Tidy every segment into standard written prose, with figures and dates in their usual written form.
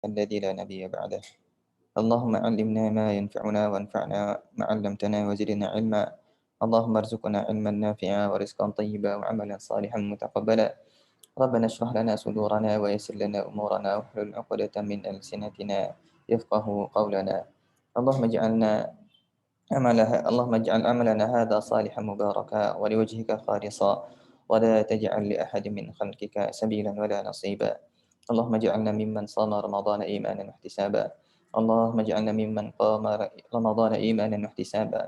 الذي لا نبي بعده. اللهم علمنا ما ينفعنا وانفعنا ما علمتنا وزدنا علما. اللهم ارزقنا علما نافعا ورزقا طيبا وعملا صالحا متقبلا. ربنا اشرح لنا صدورنا ويسر لنا أمورنا واحلل عقدة من ألسنتنا يفقه قولنا. اللهم اجعل عملنا هذا صالحا مباركا ولوجهك خالصا ولا تجعل لأحد من خلقك سبيلا ولا نصيبا. اللهم اجعلنا ممن صام رمضان إيمانا واحتسابا. اللهم اجعلنا ممن قام رمضان إيمانا واحتسابا.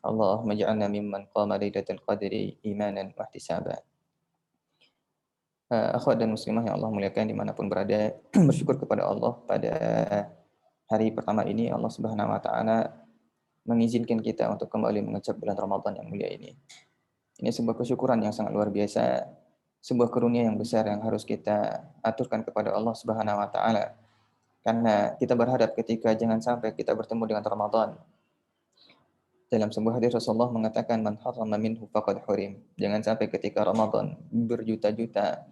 اللهم اجعلنا ممن قام ليلة القدر إيمانا واحتسابا. Akhwat dan muslimah yang Allah muliakan dimanapun berada, bersyukur kepada Allah pada hari pertama ini Allah Subhanahu Wa Taala mengizinkan kita untuk kembali mengecap bulan Ramadan yang mulia ini. Ini sebuah kesyukuran yang sangat luar biasa, sebuah karunia yang besar yang harus kita aturkan kepada Allah Subhanahu Wa Taala. Karena kita berharap ketika jangan sampai kita bertemu dengan Ramadan. Dalam sebuah hadis Rasulullah mengatakan man harrama minhu faqad hurim. Jangan sampai ketika Ramadan berjuta-juta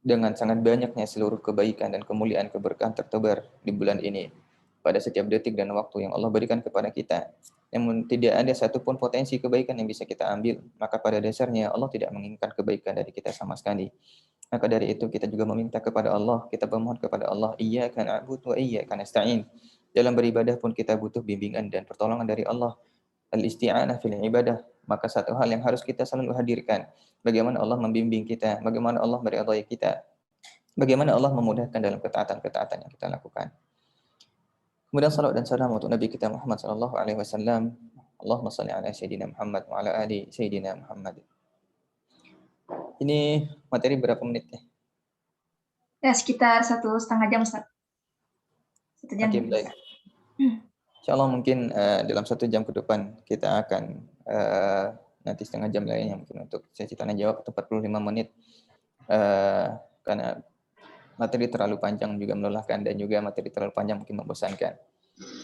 dengan sangat banyaknya seluruh kebaikan dan kemuliaan keberkahan tertebar di bulan ini pada setiap detik dan waktu yang Allah berikan kepada kita, namun tidak ada satupun potensi kebaikan yang bisa kita ambil, maka pada dasarnya Allah tidak menginginkan kebaikan dari kita sama sekali. Maka dari itu kita juga meminta kepada Allah, kita memohon kepada Allah, iyyaka na'budu wa iyyaka nasta'in. Dalam beribadah pun kita butuh bimbingan dan pertolongan dari Allah. Al-isti'anah fil ibadah, maka satu hal yang harus kita selalu hadirkan, bagaimana Allah membimbing kita, bagaimana Allah meridai kita, bagaimana Allah memudahkan dalam ketaatan-ketaatan yang kita lakukan. Kemudian salawat dan salam untuk Nabi kita Muhammad sallallahu alaihi wasallam. Allahumma shalli ala sayyidina Muhammad wa ala ali sayyidina Muhammad. Ini materi berapa menit ya? Ya, sekitar 1,5 jam, Ustaz. 1 jam. Oke, baik. Insyaallah mungkin dalam 1 jam ke depan kita akan nanti setengah jam lainnya mungkin untuk sesi tanya jawab atau 45 menit karena materi terlalu panjang juga melelahkan dan juga materi terlalu panjang mungkin membosankan.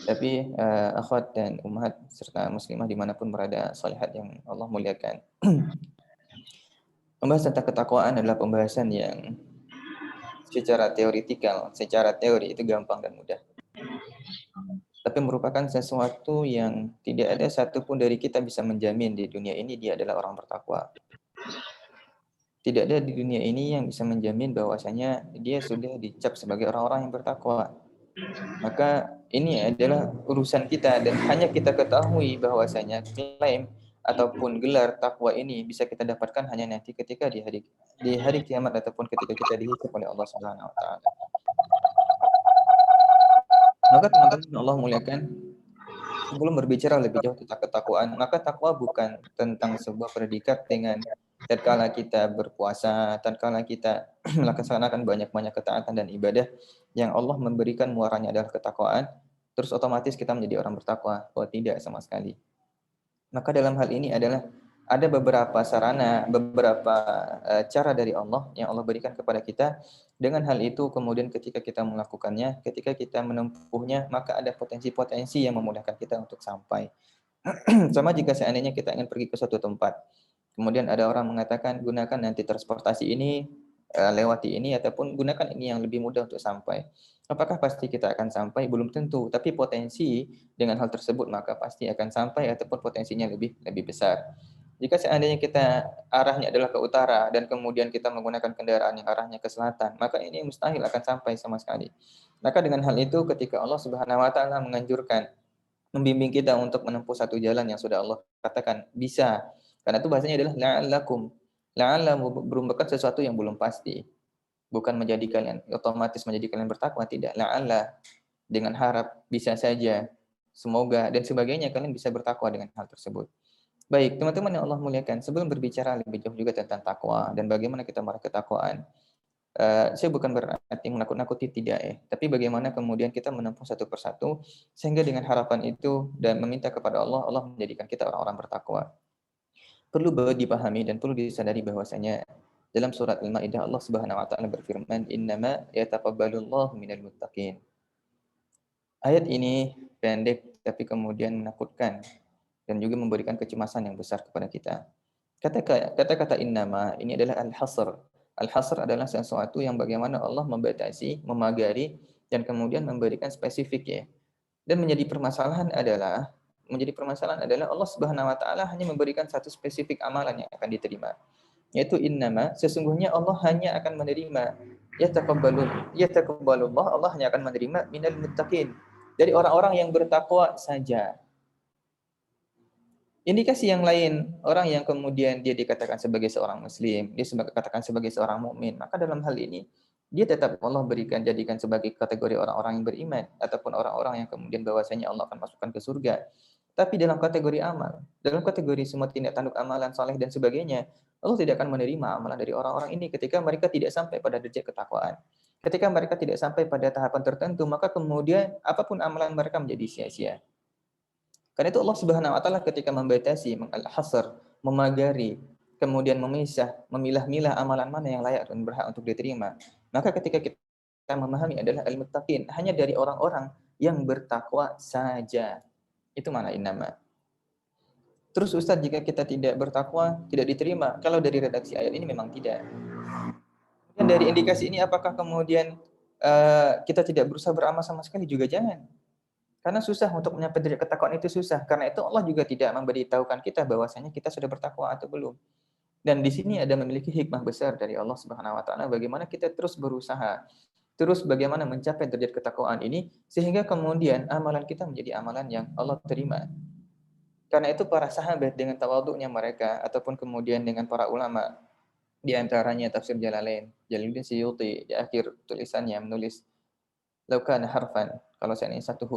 Tapi akhwat dan ummahat serta muslimah dimanapun berada, salihat yang Allah muliakan. Pembahasan tentang ketakwaan adalah pembahasan yang secara teoritikal, secara teori itu gampang dan mudah. Tapi merupakan sesuatu yang tidak ada satupun dari kita bisa menjamin di dunia ini dia adalah orang bertakwa. Tidak ada di dunia ini yang bisa menjamin bahwasanya dia sudah dicap sebagai orang-orang yang bertakwa. Maka ini adalah urusan kita dan hanya kita ketahui bahwasanya klaim ataupun gelar takwa ini bisa kita dapatkan hanya nanti ketika di hari kiamat ataupun ketika kita dihisab oleh Allah Subhanahu wa taala. Maka teman-teman Allah muliakan, sebelum berbicara lebih jauh tentang ketakwaan, maka takwa bukan tentang sebuah predikat dengan tatkala kita berpuasa, tatkala kita melaksanakan banyak-banyak ketaatan dan ibadah yang Allah memberikan muaranya adalah ketakwaan, terus otomatis kita menjadi orang bertakwa. Oh, tidak sama sekali. Maka dalam hal ini adalah ada beberapa sarana, beberapa cara dari Allah yang Allah berikan kepada kita. Dengan hal itu kemudian ketika kita melakukannya, ketika kita menempuhnya, maka ada potensi-potensi yang memudahkan kita untuk sampai. Sama jika seandainya kita ingin pergi ke suatu tempat, kemudian ada orang mengatakan gunakan nanti transportasi ini, lewati ini, ataupun gunakan ini yang lebih mudah untuk sampai. Apakah pasti kita akan sampai? Belum tentu, tapi potensi dengan hal tersebut maka pasti akan sampai ataupun potensinya lebih besar. Jika seandainya kita arahnya adalah ke utara dan kemudian kita menggunakan kendaraan yang arahnya ke selatan, maka ini mustahil akan sampai sama sekali. Maka dengan hal itu ketika Allah Subhanahu wa taala menganjurkan, membimbing kita untuk menempuh satu jalan yang sudah Allah katakan bisa. Karena itu bahasanya adalah la'allakum. La'alla merupakan sesuatu yang belum pasti. Bukan menjadi kalian otomatis menjadi kalian bertakwa, tidak. La'alla dengan harap, bisa saja, semoga dan sebagainya kalian bisa bertakwa dengan hal tersebut. Baik, teman-teman yang Allah muliakan, sebelum berbicara lebih jauh juga tentang takwa dan bagaimana kita meraih ketakwaan, saya bukan berarti menakut-nakuti, tidak ya. Tapi bagaimana kemudian kita menempuh satu persatu sehingga dengan harapan itu dan meminta kepada Allah, Allah menjadikan kita orang-orang bertakwa. Perlu dipahami dan perlu disadari bahwasanya dalam surat Al-Maidah Allah Subhanahu wa taala berfirman, "Innama yataqabbalullahu minal muttaqin." Ayat ini pendek tapi kemudian menakutkan dan juga memberikan kecemasan yang besar kepada kita. Kata-kata innama ini adalah al-hasr, Al-hasr adalah sesuatu yang bagaimana Allah membatasi, memagari, dan kemudian memberikan spesifik ya. Dan menjadi permasalahan adalah Allah Subhanahu wa taala hanya memberikan satu spesifik amalan yang akan diterima. Yaitu innama, sesungguhnya Allah hanya akan menerima yataqabbalullah, Allah hanya akan menerima minal muttaqin, dari orang-orang yang bertakwa saja. Indikasi yang lain, orang yang kemudian dia dikatakan sebagai seorang muslim, dia dikatakan sebagai seorang mukmin, maka dalam hal ini dia tetap Allah jadikan sebagai kategori orang-orang yang beriman ataupun orang-orang yang kemudian bahwasanya Allah akan masukkan ke surga. Tapi dalam kategori amal, dalam kategori semua tindak tanduk amalan saleh dan sebagainya, Allah tidak akan menerima amalan dari orang-orang ini ketika mereka tidak sampai pada derajat ketakwaan. Ketika mereka tidak sampai pada tahapan tertentu, maka kemudian apapun amalan mereka menjadi sia-sia. Karena itu Allah Subhanahu wa taala ketika membatasi, al-hasr, memagari, kemudian memisah, memilah-milah amalan mana yang layak dan berhak untuk diterima. Maka ketika kita memahami adalah al-muttaqin, hanya dari orang-orang yang bertakwa saja. Itu mana innama. Terus Ustaz, jika kita tidak bertakwa, tidak diterima. Kalau dari redaksi ayat ini memang tidak. Dan dari indikasi ini apakah kemudian kita tidak berusaha beramal sama sekali? Juga jangan. Karena susah untuk mencapai derajat ketakwaan itu susah. Karena itu Allah juga tidak memberitahukan kita bahwasanya kita sudah bertakwa atau belum. Dan di sini ada memiliki hikmah besar dari Allah Subhanahu wa taala bagaimana kita terus berusaha, terus bagaimana mencapai derajat ketakwaan ini sehingga kemudian amalan kita menjadi amalan yang Allah terima. Karena itu para sahabat dengan tawadhu'nya mereka ataupun kemudian dengan para ulama, di antaranya tafsir Jalalain, Jalaluddin Suyuti di akhir tulisannya menulis laukana harfan, kalau seandainya satu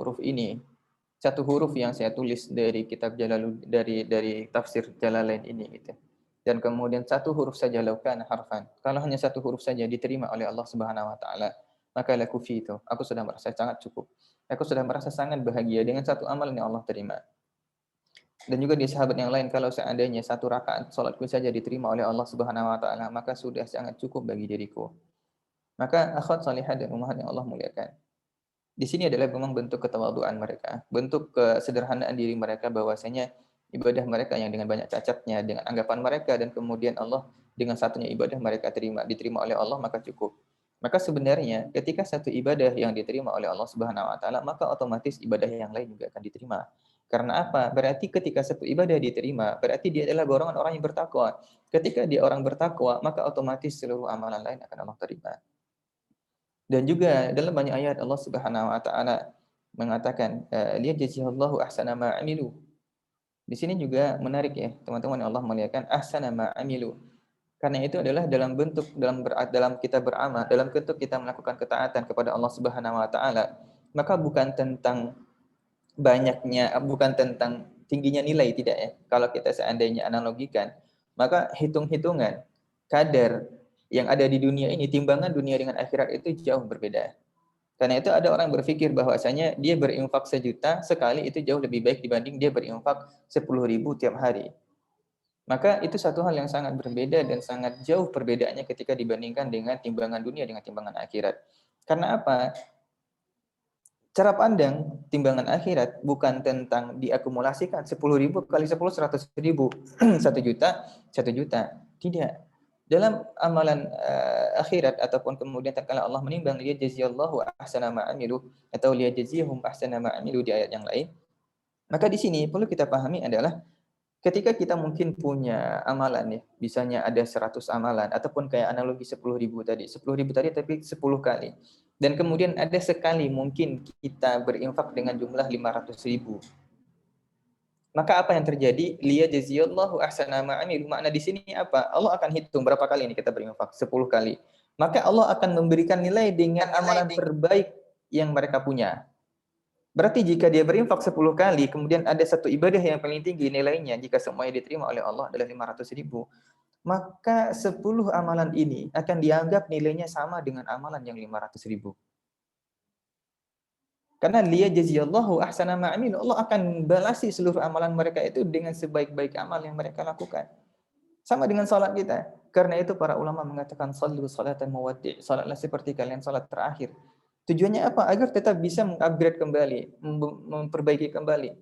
huruf yang saya tulis dari kitab dari tafsir Jalalain ini gitu. Dan kemudian satu huruf saja laukana harfan. Kalau hanya satu huruf saja diterima oleh Allah Subhanahu wa taala, maka laku fi itu, aku sudah merasa sangat cukup. Aku sudah merasa sangat bahagia dengan satu amalan yang Allah terima. Dan juga di sahabat yang lain, kalau seandainya satu rakaat salatku saja diterima oleh Allah Subhanahu wa taala, maka sudah sangat cukup bagi diriku. Maka akhwat salihah dan ummahat yang Allah muliakan. Di sini adalah memang bentuk ketawaduan mereka, bentuk kesederhanaan diri mereka bahwasanya ibadah mereka yang dengan banyak cacatnya, dengan anggapan mereka dan kemudian Allah dengan satunya ibadah mereka diterima oleh Allah maka cukup. Maka sebenarnya ketika satu ibadah yang diterima oleh Allah Subhanahu wa taala, maka otomatis ibadah yang lain juga akan diterima. Karena apa? Berarti ketika satu ibadah diterima, berarti dia adalah golongan orang yang bertakwa. Ketika dia orang bertakwa, maka otomatis seluruh amalan lain akan Allah terima. Dan juga dalam banyak ayat Allah Subhanahu wa taala mengatakan liyajziyallahu ahsana ma amilu. Di sini juga menarik ya, teman-teman yang Allah muliakan, ahsana ma amilu. Karena itu adalah dalam kita beramal, dalam bentuk kita melakukan ketaatan kepada Allah Subhanahu wa taala, maka bukan tentang bukan tentang tingginya nilai tidak ya. Kalau kita seandainya analogikan, maka hitung-hitungan kadar yang ada di dunia ini, timbangan dunia dengan akhirat itu jauh berbeda. Karena itu ada orang berpikir bahwasanya dia berinfak 1.000.000 sekali itu jauh lebih baik dibanding dia berinfak 10.000 tiap hari. Maka itu satu hal yang sangat berbeda dan sangat jauh perbedaannya ketika dibandingkan dengan timbangan dunia dengan timbangan akhirat. Karena apa? Cara pandang timbangan akhirat bukan tentang diakumulasikan 10.000 kali 10 100.000 1 juta 1 juta. Tidak. Dalam amalan akhirat ataupun kemudian tatkala Allah menimbang liyajziyallahu ahsana ma amilu atau liyajziyahum ahsana ma amilu di ayat yang lain. Maka di sini perlu kita pahami adalah ketika kita mungkin punya amalan ya, misalnya ada 100 amalan ataupun kayak analogi 10.000 tadi. 10.000 tadi tapi 10 kali. Dan kemudian ada sekali mungkin kita berinfak dengan jumlah 500.000. Maka apa yang terjadi? Liyajziyallahu ahsana ma amilu. Makna di sini apa? Allah akan hitung berapa kali ini kita berinfak? 10 kali. Maka Allah akan memberikan nilai dengan amalan terbaik yang mereka punya. Berarti jika dia berinfak 10 kali, kemudian ada satu ibadah yang paling tinggi nilainya, jika semuanya diterima oleh Allah adalah 500.000, maka 10 amalan ini akan dianggap nilainya sama dengan amalan yang 500.000. Karena liyajziyallahu ahsana ma amilu, Allah akan balasi seluruh amalan mereka itu dengan sebaik-baik amal yang mereka lakukan. Sama dengan salat kita. Karena itu para ulama mengatakan sallu salatan muwaddi', salatlah seperti kalian salat terakhir. Tujuannya apa? Agar tetap bisa mengupgrade kembali, memperbaiki kembali,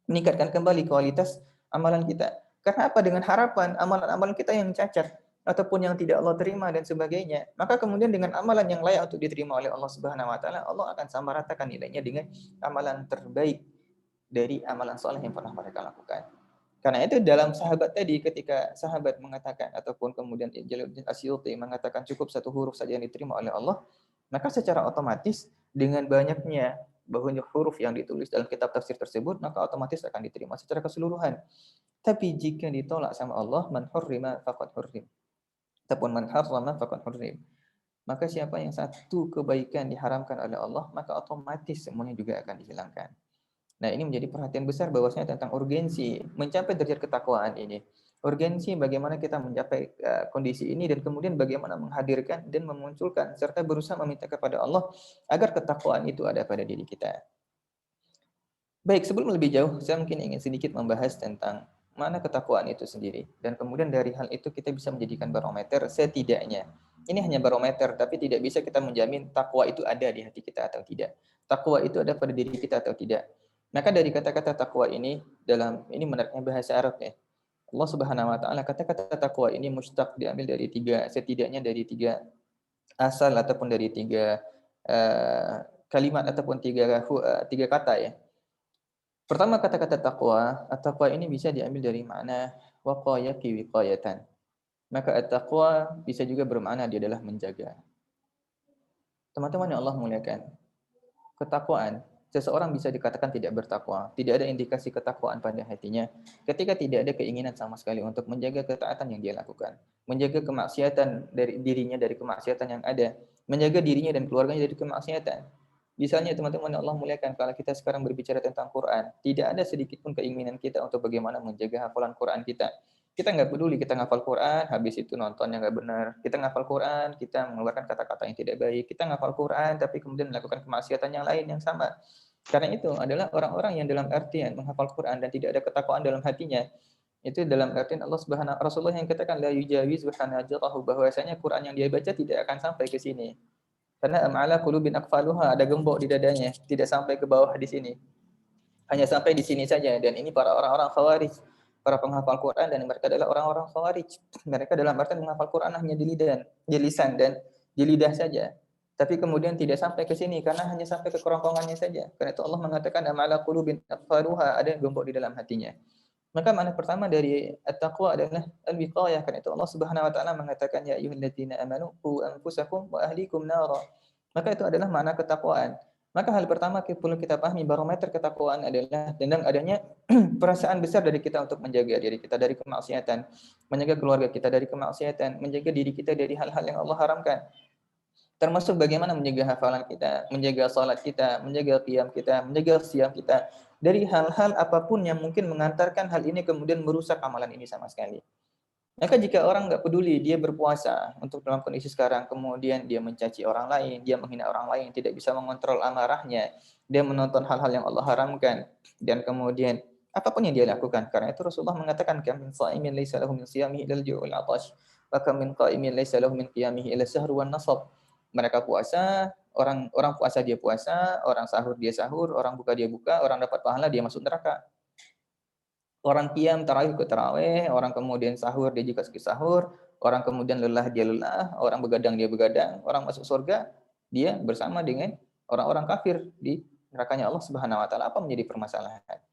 meningkatkan kembali kualitas amalan kita. Karena apa? Dengan harapan amalan-amalan kita yang cacat, ataupun yang tidak Allah terima dan sebagainya, maka kemudian dengan amalan yang layak untuk diterima oleh Allah Subhanahu wa taala, Allah akan samaratakan nilainya dengan amalan terbaik dari amalan soleh yang pernah mereka lakukan. Karena itu dalam sahabat tadi, ketika sahabat mengatakan ataupun kemudian Jalaluddin Asyuti mengatakan cukup satu huruf saja yang diterima oleh Allah, maka secara otomatis dengan banyaknya banyak huruf yang ditulis dalam kitab tafsir tersebut, maka otomatis akan diterima secara keseluruhan. Tapi jika ditolak sama Allah, man hurrima faqad hurrim, ataupun man harrama faqad hurrim, maka siapa yang satu kebaikan diharamkan oleh Allah, maka otomatis semuanya juga akan dihilangkan. Nah, ini menjadi perhatian besar bahwasanya tentang urgensi mencapai derajat ketakwaan ini. Urgensi bagaimana kita mencapai kondisi ini dan kemudian bagaimana menghadirkan dan memunculkan serta berusaha meminta kepada Allah agar ketakwaan itu ada pada diri kita. Baik, sebelum lebih jauh, saya mungkin ingin sedikit membahas tentang mana ketakwaan itu sendiri. Dan kemudian dari hal itu kita bisa menjadikan barometer setidaknya. Ini hanya barometer, tapi tidak bisa kita menjamin takwa itu ada di hati kita atau tidak. Takwa itu ada pada diri kita atau tidak. Maka dari kata-kata takwa ini, ini menariknya bahasa Arab ya. Allah Subhanahu wa taala kata-kata takwa ini mustaq diambil dari setidaknya dari tiga asal ataupun dari tiga kalimat ataupun tiga kata ya. Pertama kata-kata takwa, at-taqwa ini bisa diambil dari makna waqayaki wiqayatan. Maka at-taqwa bisa juga bermakna dia adalah menjaga. Teman-teman yang Allah muliakan, ketakwaan, seseorang bisa dikatakan tidak bertakwa, tidak ada indikasi ketakwaan pada hatinya ketika tidak ada keinginan sama sekali untuk menjaga ketaatan yang dia lakukan, menjaga kemaksiatan dari dirinya dari kemaksiatan yang ada, menjaga dirinya dan keluarganya dari kemaksiatan. Misalnya teman-teman yang Allah muliakan, kalau kita sekarang berbicara tentang Quran, tidak ada sedikit pun keinginan kita untuk bagaimana menjaga hafalan Quran kita. Kita nggak peduli kita ngafal Quran, habis itu nontonnya nggak benar. Kita ngafal Quran, kita mengeluarkan kata-kata yang tidak baik. Kita ngafal Quran, tapi kemudian melakukan kemaksiatan yang lain yang sama. Karena itu adalah orang-orang yang dalam artian menghafal Quran dan tidak ada ketakwaan dalam hatinya. Itu dalam artian Allah Subhanahu Rasulullah yang katakan la yujawiz hanajarahu, bahwasanya Quran yang dia baca tidak akan sampai ke sini. Karena am'ala qulubin aqfaluha, ada gembok di dadanya, tidak sampai ke bawah di sini. Hanya sampai di sini saja. Dan ini para orang-orang Khawarij, para penghafal Quran, dan mereka adalah orang-orang Khawarij. Mereka dalam artian menghafal Quran hanya di lisan dan di lidah saja. Tapi kemudian tidak sampai ke sini karena hanya sampai ke kerongkongannya saja. Karena itu Allah mengatakan am'ala qulubin aqfaluha, ada gembok di dalam hatinya. Maka makna pertama dari at-taqwa adalah al-wiqayah. Karena itu Allah Subhanahu wa taala mengatakan ya ayyuhalladzina amanu qu anfusakum wa ahlikum nara. Maka itu adalah makna ketakwaan. Maka hal pertama perlu kita pahami, barometer ketakwaan adalah tentang adanya perasaan besar dari kita untuk menjaga diri kita dari kemaksiatan, menjaga keluarga kita dari kemaksiatan, menjaga diri kita dari hal-hal yang Allah haramkan. Termasuk bagaimana menjaga hafalan kita, menjaga salat kita, menjaga qiyam kita, menjaga siam kita dari hal-hal apapun yang mungkin mengantarkan hal ini kemudian merusak amalan ini sama sekali. Maka jika orang nggak peduli, dia berpuasa untuk dalam kondisi sekarang, kemudian dia mencaci orang lain, dia menghina orang lain, tidak bisa mengontrol amarahnya, dia menonton hal-hal yang Allah haramkan, dan kemudian apapun yang dia lakukan. Karena itu Rasulullah mengatakan, kam min sha'imin laisa lahu min shiyamihi ilal ju'ul 'atash, wa kam min qa'imin laisa lahu min qiyamihi illa sahru wan nasab. Mereka puasa, orang puasa dia puasa, orang sahur dia sahur, orang buka dia buka, orang dapat pahala dia masuk neraka. Orang qiyam tarawih ke tarawih, orang kemudian sahur dia juga sahur, orang kemudian lelah dia lelah, orang begadang dia begadang, orang masuk surga dia bersama dengan orang-orang kafir di nerakanya Allah Subhanahu wa taala. Apa menjadi permasalahan?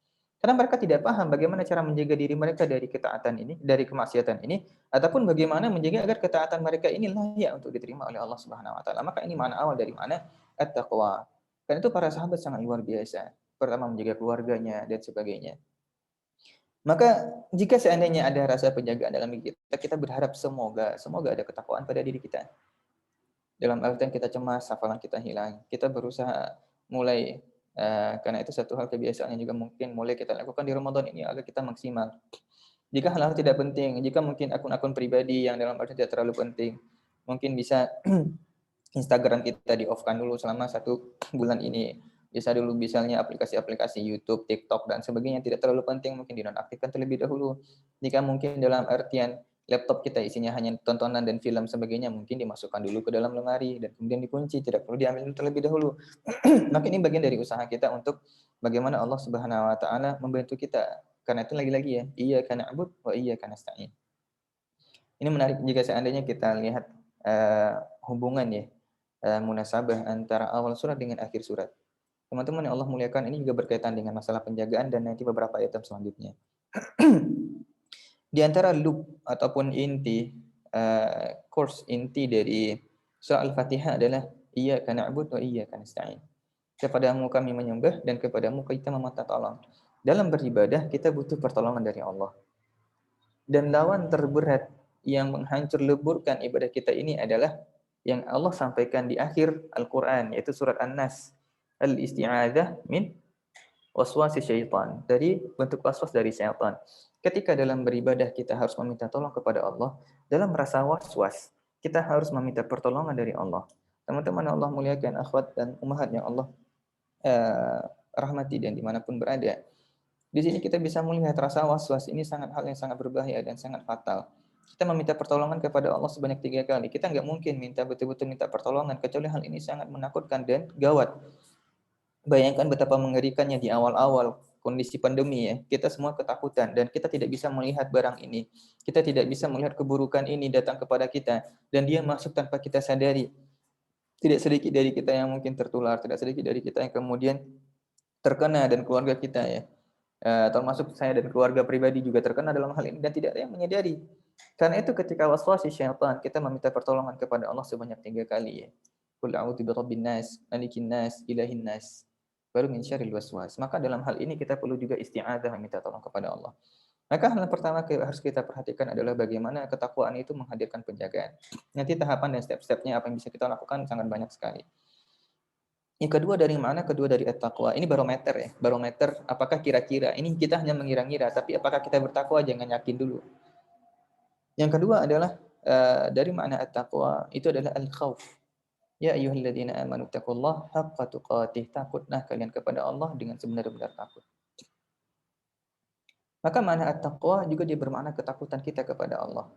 Karena mereka tidak paham bagaimana cara menjaga diri mereka dari ketaatan ini, dari kemaksiatan ini, ataupun bagaimana menjaga agar ketaatan mereka ini layak untuk diterima oleh Allah Subhanahu wa taala. Maka ini makna awal dari mana at-taqwa. Karena itu para sahabat sangat luar biasa. Pertama menjaga keluarganya dan sebagainya. Maka jika seandainya ada rasa penjagaan dalam diri kita, kita berharap semoga ada ketakwaan pada diri kita. Dalam artian kita cemas, hafalan kita hilang. Kita berusaha mulai, karena itu satu hal kebiasaan yang juga mungkin mulai kita lakukan di Ramadan ini agar kita maksimal. Jika hal-hal tidak penting, jika mungkin akun-akun pribadi yang dalam artian tidak terlalu penting, mungkin bisa Instagram kita di-off-kan dulu selama 1 bulan ini. Bisa dulu misalnya aplikasi-aplikasi YouTube, TikTok, dan sebagainya tidak terlalu penting, mungkin dinonaktifkan terlebih dahulu. Jika mungkin dalam artian laptop kita isinya hanya tontonan dan film sebagainya, mungkin dimasukkan dulu ke dalam lemari dan kemudian dikunci, tidak perlu diambil terlebih dahulu. Maka ini bagian dari usaha kita untuk bagaimana Allah Subhanahu wa taala membantu kita. Karena itu lagi-lagi ya, iyyaka na'budu wa iyyaka nasta'in. Ini menarik jika seandainya kita lihat hubungan ya, munasabah antara awal surat dengan akhir surat. Teman-teman yang Allah muliakan, ini juga berkaitan dengan masalah penjagaan dan nanti beberapa ayat selanjutnya. Di antara loop ataupun inti, course inti dari surah Al-Fatihah adalah iyyaka na'budu wa iyyaka nasta'in. Kepadamu kami menyembah dan kepadamu kita meminta tolong. Dalam beribadah kita butuh pertolongan dari Allah. Dan lawan terberat yang menghancur leburkan ibadah kita ini adalah yang Allah sampaikan di akhir Al-Quran, yaitu surat An-Nas. Al-isti'adah min waswasi syaitan. Dari bentuk waswas dari syaitan. Ketika dalam beribadah kita harus meminta tolong kepada Allah, dalam rasa waswas, kita harus meminta pertolongan dari Allah. Teman-teman Allah muliakan, akhwat dan ummahat yang Allah rahmati dan dimanapun berada. Di sini kita bisa melihat rasa was-was ini hal yang sangat berbahaya dan sangat fatal. Kita meminta pertolongan kepada Allah sebanyak 3 kali. Kita nggak mungkin betul-betul minta pertolongan, kecuali hal ini sangat menakutkan dan gawat. Bayangkan betapa mengerikannya di awal-awal kondisi pandemi ya. Kita semua ketakutan dan kita tidak bisa melihat barang ini. Kita tidak bisa melihat keburukan ini datang kepada kita dan dia masuk tanpa kita sadari. Tidak sedikit dari kita yang mungkin tertular, tidak sedikit dari kita yang kemudian terkena dan keluarga kita ya. Termasuk saya dan keluarga pribadi juga terkena dalam hal ini dan tidak ada yang menyadari. Karena itu ketika waswasi syaitan, kita meminta pertolongan kepada Allah sebanyak 3 kali ya. Qul a'udzu birabbin nas, malikin nas, ilahin nas. Baru min syarril waswas. Maka dalam hal ini kita perlu juga isti'adzah meminta tolong kepada Allah. Maka hal yang pertama harus kita perhatikan adalah bagaimana ketakwaan itu menghadirkan penjagaan. Nanti tahapan dan step-stepnya apa yang bisa kita lakukan sangat banyak sekali. Yang kedua dari mana? Kedua dari at-taqwa. Ini barometer ya. Barometer apakah kira-kira ini kita hanya mengira-ngira, tapi apakah kita bertakwa jangan yakin dulu. Yang kedua adalah dari makna at-taqwa itu adalah al-khauf. Ya ayyuhalladzina amanu taqullaha haqqa tuqatih. Takutlah kalian kepada Allah dengan sebenar-benar takut. Maka makna at-taqwa juga dia bermakna ketakutan kita kepada Allah.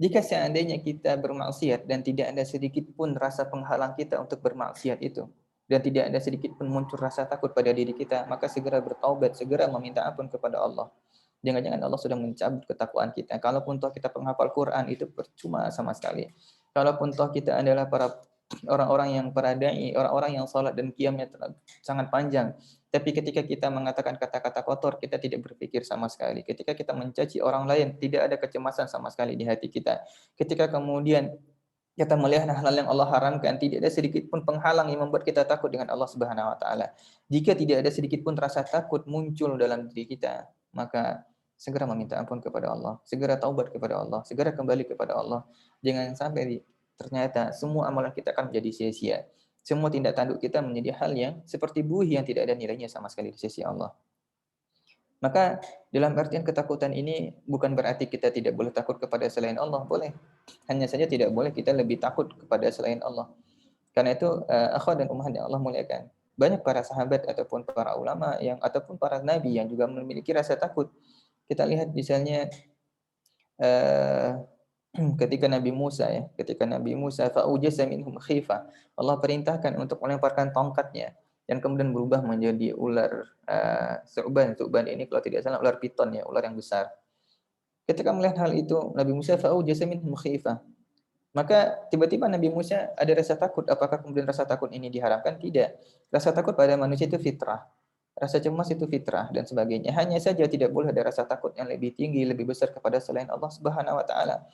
Jika seandainya kita bermaksiat dan tidak ada sedikit pun rasa penghalang kita untuk bermaksiat itu, dan tidak ada sedikit pun muncul rasa takut pada diri kita, maka segera bertaubat, segera meminta ampun kepada Allah. Jangan-jangan Allah sudah mencabut ketakwaan kita. Kalaupun toh kita penghafal Quran, itu percuma sama sekali. Kalaupun toh kita adalah orang-orang yang para dai, orang-orang yang salat dan qiyamnya sangat panjang, tapi ketika kita mengatakan kata-kata kotor, kita tidak berpikir sama sekali. Ketika kita mencaci orang lain, tidak ada kecemasan sama sekali di hati kita. Ketika kemudian kita melihat hal-hal yang Allah haramkan, tidak ada sedikit pun penghalang yang membuat kita takut dengan Allah Subhanahu wa taala. Jika tidak ada sedikit pun rasa takut muncul dalam diri kita, maka segera meminta ampun kepada Allah, segera taubat kepada Allah, segera kembali kepada Allah. Jangan sampai ternyata semua amalan kita akan menjadi sia-sia. Semua tindak tanduk kita menjadi hal yang seperti buih yang tidak ada nilainya sama sekali di sisi Allah. Maka dalam artian ketakutan ini bukan berarti kita tidak boleh takut kepada selain Allah, boleh. Hanya saja tidak boleh kita lebih takut kepada selain Allah. Karena itu akhwat dan ummahat yang Allah muliakan. Banyak para sahabat ataupun para ulama ataupun para nabi yang juga memiliki rasa takut. Kita lihat misalnya ketika Nabi Musa fa'ujasa minhum khifah. Allah perintahkan untuk melemparkan tongkatnya dan kemudian berubah menjadi ular Thu'ban ini kalau tidak salah ular piton ya, ular yang besar. Ketika melihat hal itu, Nabi Musa fa'ujasa minhum khifah. Maka tiba-tiba Nabi Musa ada rasa takut. Apakah kemudian rasa takut ini diharamkan? Tidak. Rasa takut pada manusia itu fitrah. Rasa cemas itu fitrah dan sebagainya. Hanya saja tidak boleh ada rasa takut yang lebih tinggi, lebih besar kepada selain Allah Subhanahu wa taala.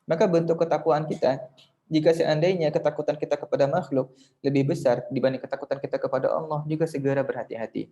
Maka bentuk ketakwaan kita, jika seandainya ketakutan kita kepada makhluk lebih besar dibanding ketakutan kita kepada Allah, juga segera berhati-hati.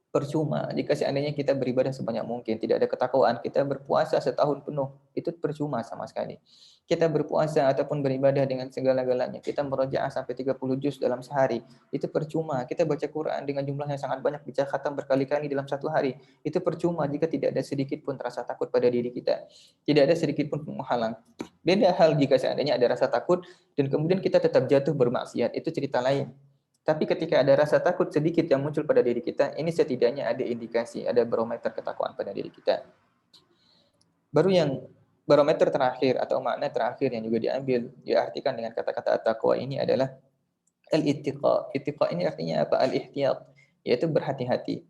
Percuma jika seandainya kita beribadah sebanyak mungkin, tidak ada ketakwaan, kita berpuasa setahun penuh, itu percuma sama sekali. Kita berpuasa ataupun beribadah dengan segala-galanya, kita merojaah sampai 30 juz dalam sehari, itu percuma. Kita baca Quran dengan jumlah yang sangat banyak, baca khatam berkali-kali dalam satu hari, itu percuma jika tidak ada sedikit pun rasa takut pada diri kita. Tidak ada sedikit pun penghalang. Beda hal jika seandainya ada rasa takut dan kemudian kita tetap jatuh bermaksiat, itu cerita lain. Tapi ketika ada rasa takut sedikit yang muncul pada diri kita, ini setidaknya ada indikasi, ada barometer ketakwaan pada diri kita. Baru yang barometer terakhir atau makna terakhir yang juga diartikan dengan kata-kata at-taqwa ini adalah al-ittiqa. Ittiqa ini artinya apa? Al-ihtiyat, yaitu berhati-hati.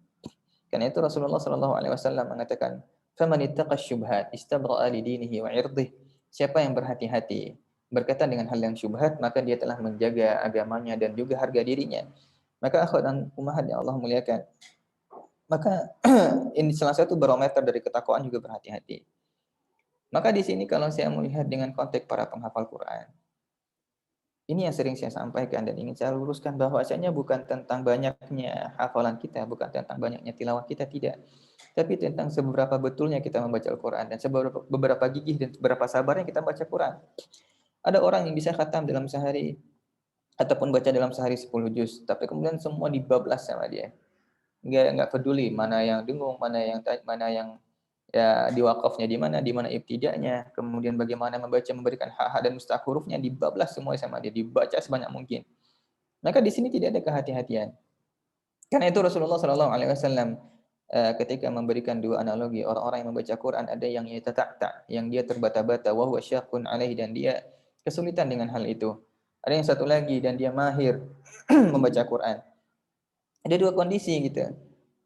Karena itu Rasulullah SAW mengatakan, "Faman ittaqa syubhat istabra'a li dinihi wa 'irdihi." Siapa yang berhati-hati berkaitan dengan hal yang syubhat, maka dia telah menjaga agamanya dan juga harga dirinya. Maka akhwat dan ummahat yang Allah muliakan, maka ini salah satu barometer dari ketakwaan juga berhati-hati. Maka di sini kalau saya melihat dengan konteks para penghafal Quran, ini yang sering saya sampaikan dan ingin saya luruskan bahwasanya bukan tentang banyaknya hafalan kita, bukan tentang banyaknya tilawah kita, tidak. Tapi tentang seberapa betulnya kita membaca Al-Quran dan beberapa gigih dan seberapa sabarnya kita baca Quran. Ada orang yang bisa khatam dalam sehari ataupun baca dalam sehari 10 juz, tapi kemudian semua dibablas sama dia. Enggak peduli mana yang dengung, mana yang ya diwakafnya di mana ibtidanya, kemudian bagaimana membaca, memberikan hak-hak dan mustahak hurufnya, dibablas semua sama dia, dibaca sebanyak mungkin. Maka di sini tidak ada kehati-hatian. Karena itu Rasulullah Shallallahu Alaihi Wasallam ketika memberikan dua analogi, orang-orang yang membaca Quran ada yang yatata'ta, yang dia terbata-bata, wa huwa syaqqun alaihi, dan dia kesulitan dengan hal itu. Ada yang satu lagi dan dia mahir membaca Quran. Ada dua kondisi gitu.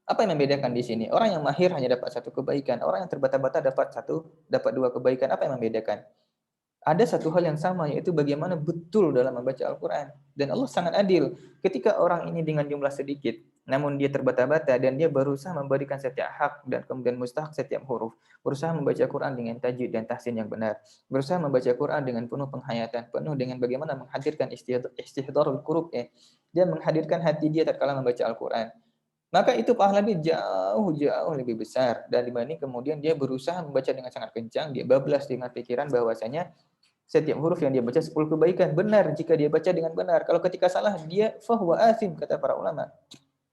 Apa yang membedakan di sini? Orang yang mahir hanya dapat satu kebaikan, orang yang terbata-bata dapat dua kebaikan. Apa yang membedakan? Ada satu hal yang sama, yaitu bagaimana betul dalam membaca Al-Quran. Dan Allah sangat adil. Ketika orang ini dengan jumlah sedikit, namun dia terbata-bata dan dia berusaha memberikan setiap hak dan kemudian mustahak setiap huruf. Berusaha membaca Quran dengan tajwid dan tahsin yang benar. Berusaha membaca Quran dengan penuh penghayatan, penuh dengan bagaimana menghadirkan istihdarul qulub. Dia menghadirkan hati dia tatkala membaca Al-Quran. Maka itu pahalanya jauh lebih besar dan dibanding kemudian dia berusaha membaca dengan sangat kencang, dia bablas dengan pikiran bahwasanya setiap huruf yang dia baca 10 kebaikan. Benar jika dia baca dengan benar. Kalau ketika salah, dia fahuwa asim, kata para ulama.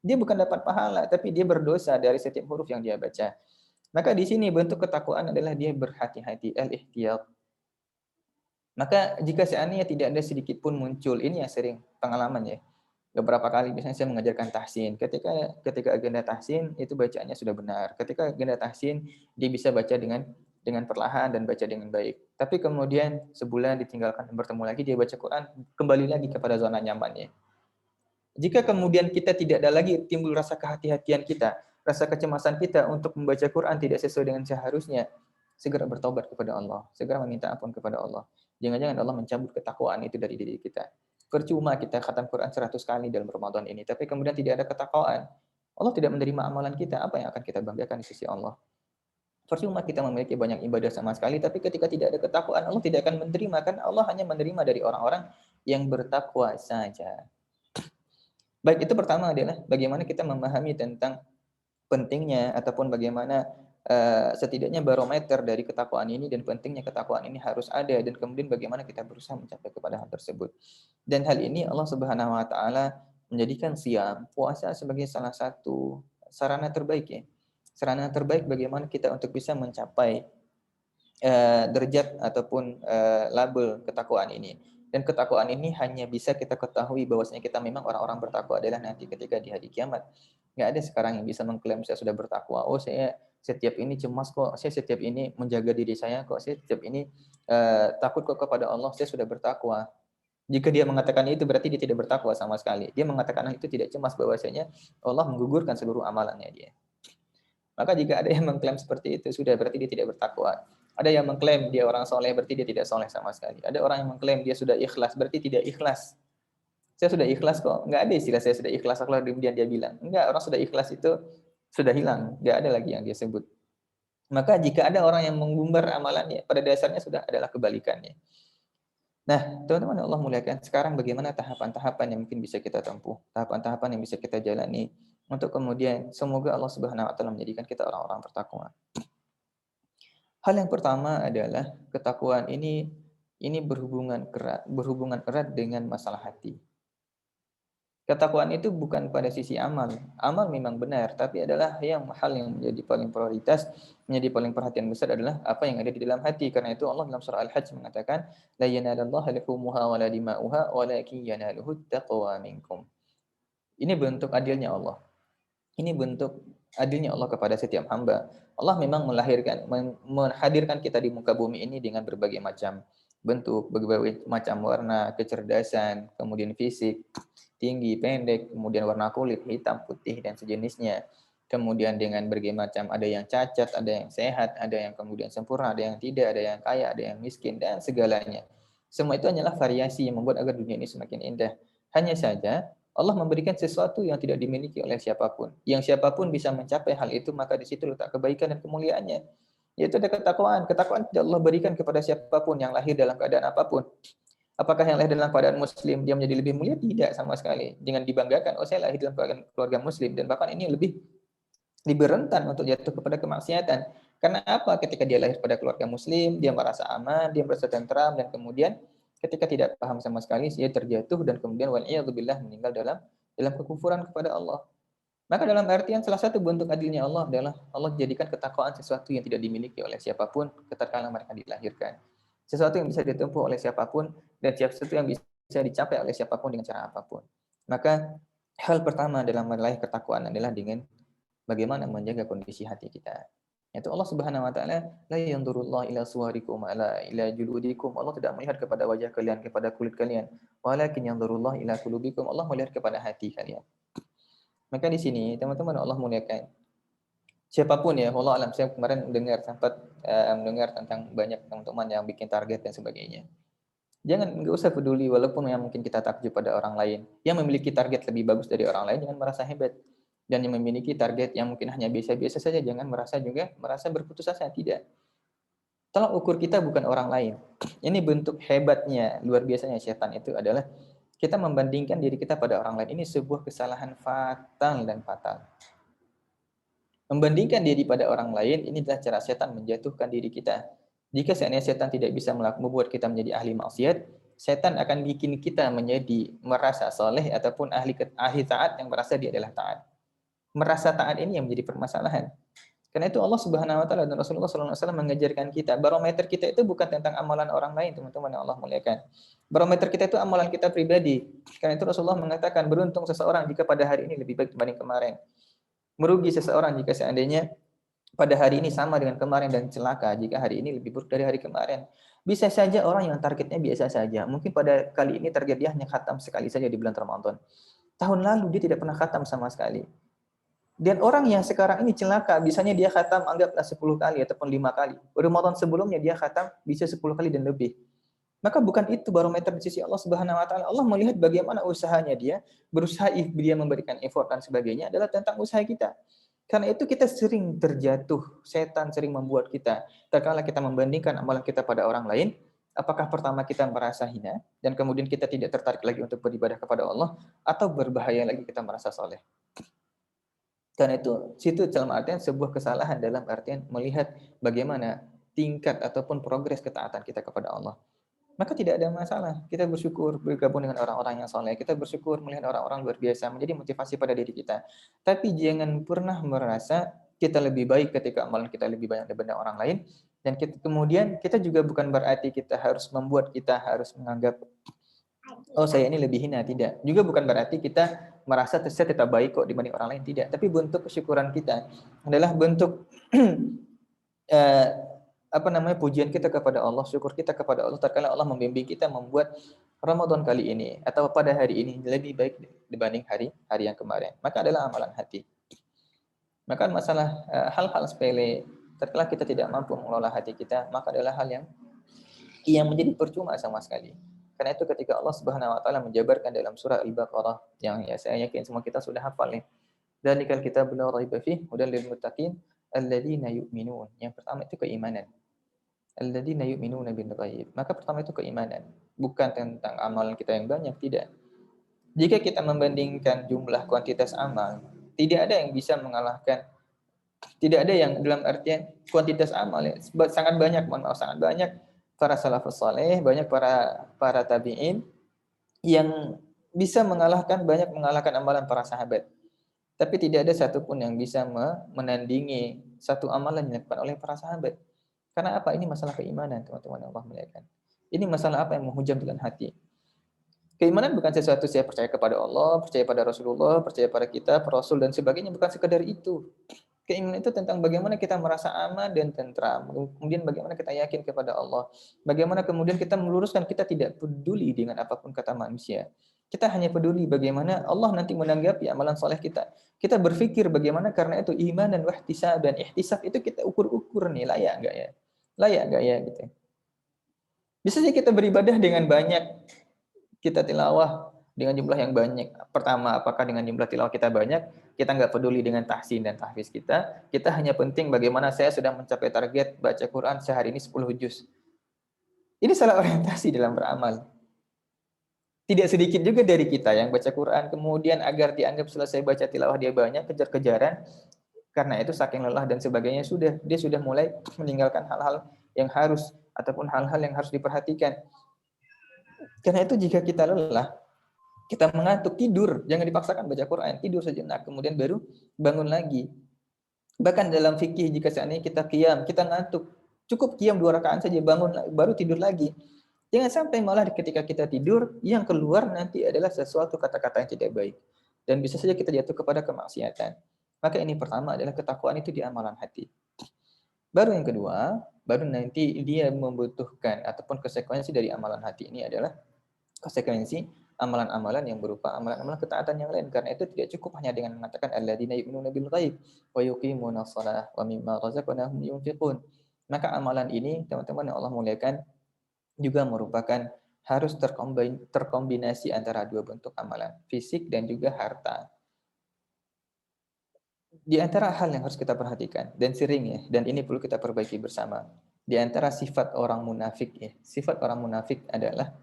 Dia bukan dapat pahala, tapi dia berdosa dari setiap huruf yang dia baca. Maka di sini bentuk ketakwaan adalah dia berhati-hati, al-ihtiyat. Maka jika seandainya tidak ada sedikit pun muncul, ini yang sering pengalaman ya. Beberapa kali misalnya saya mengajarkan tahsin. Ketika agenda tahsin itu bacaannya sudah benar. Ketika agenda tahsin dia bisa baca dengan perlahan dan baca dengan baik. Tapi kemudian sebulan ditinggalkan dan bertemu lagi dia baca Quran, kembali lagi kepada zona nyamannya. Jika kemudian kita tidak ada lagi timbul rasa kehati-hatian kita, rasa kecemasan kita untuk membaca Quran tidak sesuai dengan seharusnya, segera bertobat kepada Allah, segera meminta ampun kepada Allah. Jangan-jangan Allah mencabut ketakwaan itu dari diri kita. Percuma kita khatam Quran 100 kali dalam Ramadan ini, tapi kemudian tidak ada ketakwaan. Allah tidak menerima amalan kita, apa yang akan kita banggakan di sisi Allah? Percuma kita memiliki banyak ibadah sama sekali, tapi ketika tidak ada ketakwaan, Allah tidak akan menerima. Kan Allah hanya menerima dari orang-orang yang bertakwa saja. Baik, itu pertama adalah bagaimana kita memahami tentang pentingnya ataupun bagaimana setidaknya barometer dari ketakwaan ini dan pentingnya ketakwaan ini harus ada dan kemudian bagaimana kita berusaha mencapai kepada hal tersebut. Dan hal ini Allah Subhanahu wa taala menjadikan siam, puasa sebagai salah satu sarana terbaik ya. Sarana terbaik bagaimana kita untuk bisa mencapai derajat ataupun label ketakwaan ini. Dan ketakwaan ini hanya bisa kita ketahui bahwasanya kita memang orang-orang bertakwa adalah nanti ketika di hari kiamat. Nggak ada sekarang yang bisa mengklaim saya sudah bertakwa. Oh, saya setiap ini cemas kok, saya setiap ini menjaga diri saya kok, saya setiap ini takut kok kepada Allah, saya sudah bertakwa. Jika dia mengatakan itu berarti dia tidak bertakwa sama sekali. Dia mengatakan itu tidak cemas bahwasanya Allah menggugurkan seluruh amalannya dia. Maka jika ada yang mengklaim seperti itu sudah berarti dia tidak bertakwa. Ada yang mengklaim dia orang soleh berarti dia tidak soleh sama sekali. Ada orang yang mengklaim dia sudah ikhlas berarti tidak ikhlas. Saya sudah ikhlas kok. Enggak ada istilah saya sudah ikhlas kalau kemudian dia bilang. Enggak, orang sudah ikhlas itu sudah hilang. Enggak ada lagi yang dia sebut. Maka jika ada orang yang mengumbar amalannya, pada dasarnya sudah adalah kebalikannya. Nah, teman-teman Allah muliakan, sekarang bagaimana tahapan-tahapan yang mungkin bisa kita tempuh, tahapan-tahapan yang bisa kita jalani untuk kemudian semoga Allah Subhanahu wa taala menjadikan kita orang-orang bertakwa. Hal yang pertama adalah ketakwaan ini berhubungan erat dengan masalah hati. Ketakwaan itu bukan pada sisi amal. Amal memang benar, tapi adalah hal yang menjadi paling prioritas, menjadi paling perhatian besar adalah apa yang ada di dalam hati. Karena itu Allah dalam surah Al-Hajj mengatakan, la yanalallaha luhumuha wa la dima'uha walakin yanaluhu taqwa minkum. Ini bentuk adilnya Allah. Ini bentuk adilnya Allah kepada setiap hamba. Allah memang menghadirkan kita di muka bumi ini dengan berbagai macam bentuk, berbagai macam warna, kecerdasan, kemudian fisik, tinggi, pendek, kemudian warna kulit, hitam, putih, dan sejenisnya. kemudian dengan berbagai macam, ada yang cacat, ada yang sehat, ada yang kemudian sempurna, ada yang tidak, ada yang kaya, ada yang miskin, dan segalanya. Semua itu hanyalah variasi yang membuat agar dunia ini semakin indah. Hanya saja Allah memberikan sesuatu yang tidak dimiliki oleh siapapun. Yang siapapun bisa mencapai hal itu, maka di situ letak kebaikan dan kemuliaannya. Yaitu ada ketakwaan. Ketakwaan tidak Allah berikan kepada siapapun yang lahir dalam keadaan apapun. Apakah yang lahir dalam keadaan muslim dia menjadi lebih mulia? Tidak sama sekali. Dengan dibanggakan, oh saya lahir dalam keluarga muslim, dan bahkan ini lebih rentan untuk jatuh kepada kemaksiatan. Karena apa? Ketika dia lahir pada keluarga muslim, dia merasa aman, dia merasa tentram, dan kemudian ketika tidak paham sama sekali, dia terjatuh dan kemudian wal'iyadzubillah meninggal dalam kekufuran kepada Allah. Maka dalam artian salah satu bentuk adilnya Allah adalah Allah jadikan ketakwaan sesuatu yang tidak dimiliki oleh siapapun ketika mereka dilahirkan. Sesuatu yang bisa ditempuh oleh siapapun dan sesuatu yang bisa dicapai oleh siapapun dengan cara apapun. Maka hal pertama dalam meraih ketakwaan adalah dengan bagaimana menjaga kondisi hati kita. Itu Allah Subhanahu wa taala, la yanzurullahu ila suwarikum ala ila juludikum. Allah tidak melihat kepada wajah kalian, kepada kulit kalian. Walakin yanzurullahu ila qulubikum. Allah melihat kepada hati kalian. Maka di sini teman-teman Allah muliakan. Siapapun ya, Allah alam, saya kemarin sempat mendengar tentang banyak teman-teman yang bikin target dan sebagainya. Nggak usah peduli walaupun yang mungkin kita takjub pada orang lain. Yang memiliki target lebih bagus dari orang lain jangan merasa hebat. Dan yang memiliki target yang mungkin hanya biasa-biasa saja jangan merasa berputus asa, tidak. Tolak ukur kita bukan orang lain. Ini bentuk hebatnya, luar biasanya setan itu adalah kita membandingkan diri kita pada orang lain. Ini sebuah kesalahan fatal dan fatal. Membandingkan diri pada orang lain, ini adalah cara setan menjatuhkan diri kita. Jika seandainya setan tidak bisa membuat kita menjadi ahli maksiat, setan akan bikin kita menjadi merasa soleh ataupun ahli taat yang merasa dia adalah taat. Merasa taat ini yang menjadi permasalahan. Karena itu Allah Subhanahu wa taala dan Rasulullah sallallahu alaihi wasallam mengajarkan kita, barometer kita itu bukan tentang amalan orang lain, teman-teman yang Allah muliakan. Barometer kita itu amalan kita pribadi. Karena itu Rasulullah mengatakan, beruntung seseorang jika pada hari ini lebih baik dibanding kemarin. Merugi seseorang jika seandainya pada hari ini sama dengan kemarin, dan celaka jika hari ini lebih buruk dari hari kemarin. Bisa saja orang yang targetnya biasa saja, mungkin pada kali ini target dia hanya khatam sekali saja di bulan Ramadan. Tahun lalu dia tidak pernah khatam sama sekali. Dan orang yang sekarang ini celaka, bisanya dia khatam anggaplah 10 kali ataupun 5 kali. Ramadan sebelumnya dia khatam bisa 10 kali dan lebih. Maka bukan itu barometer di sisi Allah Subhanahu wa taala. Allah melihat bagaimana usahanya dia, berusaha dia memberikan effort dan sebagainya adalah tentang usaha kita. Karena itu kita sering terjatuh, setan sering membuat kita, terkala kita membandingkan amalan kita pada orang lain, apakah pertama kita merasa hina dan kemudian kita tidak tertarik lagi untuk beribadah kepada Allah, atau berbahaya lagi kita merasa soleh. Karena itu situ dalam artian sebuah kesalahan dalam artian melihat bagaimana tingkat ataupun progres ketaatan kita kepada Allah. Maka tidak ada masalah. Kita bersyukur bergabung dengan orang-orang yang soleh. Kita bersyukur melihat orang-orang luar biasa, menjadi motivasi pada diri kita. Tapi jangan pernah merasa kita lebih baik ketika amalan kita lebih banyak daripada orang lain. Dan kemudian kita juga bukan berarti kita harus membuat kita harus menganggap, oh saya ini lebih hina. Tidak. Juga bukan berarti kita merasa saya tetap baik kok dibanding orang lain. Tidak. Tapi bentuk kesyukuran kita adalah bentuk pujian kita kepada Allah, syukur kita kepada Allah terkala Allah membimbing kita membuat Ramadan kali ini atau pada hari ini lebih baik dibanding hari yang kemarin. Maka adalah amalan hati. Maka masalah hal-hal sepele terkala kita tidak mampu mengelola hati kita, maka adalah hal yang menjadi percuma sama sekali. Karena itu ketika Allah Subhanahu wa taala menjabarkan dalam surah Al-Baqarah yang saya yakin semua kita sudah hafal nih. Dzalikal kitabul la raiba fihi hudal lil muttaqin alladzina yu'minun. Yang pertama itu keimanan. Alladzina yu'minuna bil ghaib. Maka pertama itu keimanan, bukan tentang amalan kita yang banyak, tidak. Jika kita membandingkan jumlah kuantitas amal, tidak ada yang bisa mengalahkan, tidak ada yang dalam artian kuantitas amal ya, sangat banyak, sangat banyak para salafus saleh, banyak para tabi'in yang bisa mengalahkan amalan para sahabat. Tapi tidak ada satupun yang bisa menandingi satu amalan yang dilakukan oleh para sahabat. Karena apa? Ini masalah keimanan, teman-teman yang Allah muliakan. Ini masalah apa yang menghujam dalam hati. Keimanan bukan sesuatu saya percaya kepada Allah, percaya pada Rasulullah, percaya pada kita, Rasul dan sebagainya, bukan sekedar itu. Keimanan itu tentang bagaimana kita merasa aman dan tentram. Kemudian bagaimana kita yakin kepada Allah. Bagaimana kemudian kita meluruskan, kita tidak peduli dengan apapun kata manusia. Kita hanya peduli bagaimana Allah nanti menanggapi amalan soleh kita. Kita berpikir bagaimana karena itu iman dan wahtisab dan ihtisab itu kita ukur-ukur nih, layak nggak ya? Layak nggak ya gitu. Bisa saja kita beribadah dengan banyak, kita tilawah dengan jumlah yang banyak. Pertama, apakah dengan jumlah tilawah kita banyak, kita nggak peduli dengan tahsin dan tahfiz kita hanya penting bagaimana saya sudah mencapai target baca Quran sehari ini 10 juz. Ini salah orientasi dalam beramal. Tidak sedikit juga dari kita yang baca Quran, kemudian agar dianggap selesai baca tilawah dia banyak, kejar-kejaran, karena itu saking lelah dan sebagainya, dia sudah mulai meninggalkan hal-hal yang harus, ataupun hal-hal yang harus diperhatikan. Karena itu jika kita lelah, kita mengantuk, tidur, jangan dipaksakan baca Quran, tidur sejenak, kemudian baru bangun lagi. Bahkan dalam fikih, jika seandainya kita qiyam, kita ngantuk, cukup qiyam 2 rakaat saja, bangun, baru tidur lagi. Jangan sampai malah ketika kita tidur, yang keluar nanti adalah sesuatu kata-kata yang tidak baik. Dan bisa saja kita jatuh kepada kemaksiatan. Maka ini pertama adalah ketakwaan itu di amalan hati. Baru yang kedua, baru nanti dia membutuhkan ataupun konsekuensi dari amalan hati ini adalah konsekuensi amalan-amalan yang berupa amalan-amalan ketaatan yang lain. Karena itu tidak cukup hanya dengan mengatakan alladzina yu'minuna bil ghaib wa yuqimuna shalah wa mimma razaqnahum yunfiqun. Maka amalan ini, teman-teman yang Allah muliakan, juga merupakan harus terkombinasi antara dua bentuk amalan, fisik dan juga harta. Di antara hal yang harus kita perhatikan, dan sering ya, dan ini perlu kita perbaiki bersama, di antara sifat orang munafik ya, sifat orang munafik adalah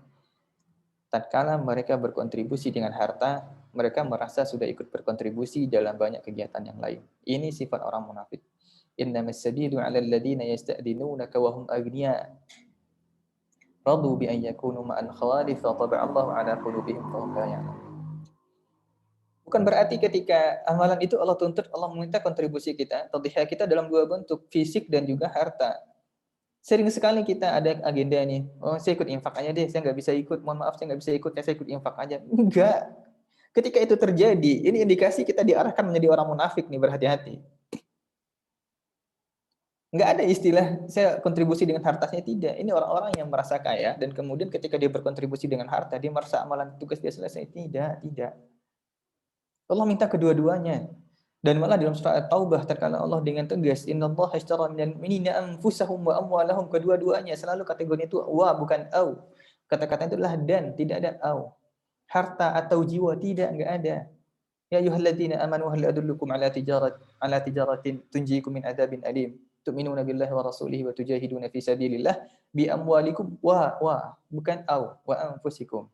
tatkala mereka berkontribusi dengan harta, mereka merasa sudah ikut berkontribusi dalam banyak kegiatan yang lain. Ini sifat orang munafik. Innamas sabilu 'alal ladzina yasta'dinunaka wa hum aghnia. Radu bi an yakunu ma'al khawarif wa taba'allahu 'ala qulubihim fa hum la ya'lamun. Bukan berarti ketika amalan itu Allah tuntut, Allah meminta kontribusi kita, tadhiyah kita dalam dua bentuk, fisik dan juga harta. Sering sekali kita ada agenda nih, oh saya ikut infak aja deh, saya nggak bisa ikut, mohon maaf saya nggak bisa ikut, saya ikut infak aja. Enggak. Ketika itu terjadi, ini indikasi kita diarahkan menjadi orang munafik nih, berhati-hati. Nggak ada istilah saya kontribusi dengan hartanya, tidak. Ini orang-orang yang merasa kaya dan kemudian ketika dia berkontribusi dengan harta, dia merasa amalan tugas dia selesai. Tidak, tidak. Allah minta kedua-duanya. Dan malah dalam surah At-Taubah terkala Allah dengan tegas, innallaha ashtara minal mu'minina anfusahum wa amwalahum, kedua-duanya selalu kategori itu wa bukan au. Kata-kata itu adalah dan, tidak ada au. Harta atau jiwa enggak ada. Ya ayyuhalladzina amanu hal adullukum ala tijaratin tunjikum min adzabin alim. Tu'minuna billahi wa rasulihi wa tujahiduna fi sabilillah bi amwalikum wa bukan au wa anfusikum.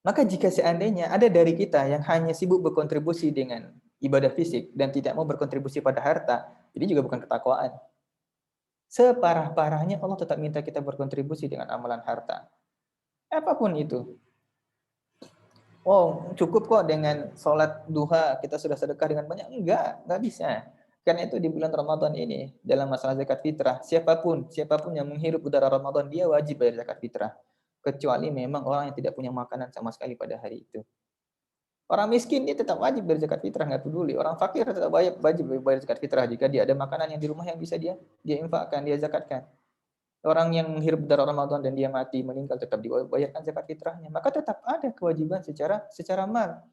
Maka jika seandainya ada dari kita yang hanya sibuk berkontribusi dengan ibadah fisik dan tidak mau berkontribusi pada harta, ini juga bukan ketakwaan. Separah-parahnya Allah tetap minta kita berkontribusi dengan amalan harta. Apapun itu. Oh, cukup kok dengan sholat duha kita sudah sedekah dengan banyak. Enggak bisa. Karena itu di bulan Ramadan ini, dalam masalah zakat fitrah, siapapun yang menghirup udara Ramadan, dia wajib bayar zakat fitrah. Kecuali memang orang yang tidak punya makanan sama sekali pada hari itu. Orang miskin dia tetap wajib bayar zakat fitrah, nggak peduli. Orang fakir tetap wajib bayar zakat fitrah jika dia ada makanan yang di rumah yang bisa dia infakkan, dia zakatkan. Orang yang menghirup udara Ramadan dan dia mati meninggal tetap dibayarkan zakat fitrahnya. Maka tetap ada kewajiban secara mal.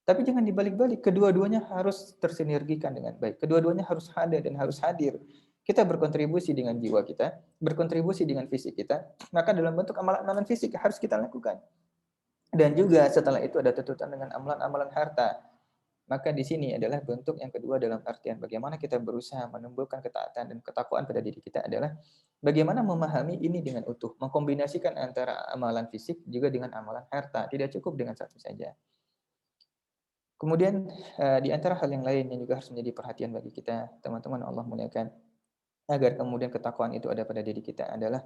Tapi jangan dibalik-balik, kedua-duanya harus tersinergikan dengan baik. Kedua-duanya harus ada dan harus hadir. Kita berkontribusi dengan jiwa kita, berkontribusi dengan fisik kita, maka dalam bentuk amalan-amalan fisik harus kita lakukan. Dan juga setelah itu ada tuntutan dengan amalan-amalan harta. Maka di sini adalah bentuk yang kedua dalam artian bagaimana kita berusaha menumbuhkan ketaatan dan ketakwaan pada diri kita adalah bagaimana memahami ini dengan utuh, mengkombinasikan antara amalan fisik juga dengan amalan harta. Tidak cukup dengan satu saja. Kemudian di antara hal yang lain yang juga harus menjadi perhatian bagi kita, teman-teman Allah muliakan, agar kemudian ketakwaan itu ada pada diri kita adalah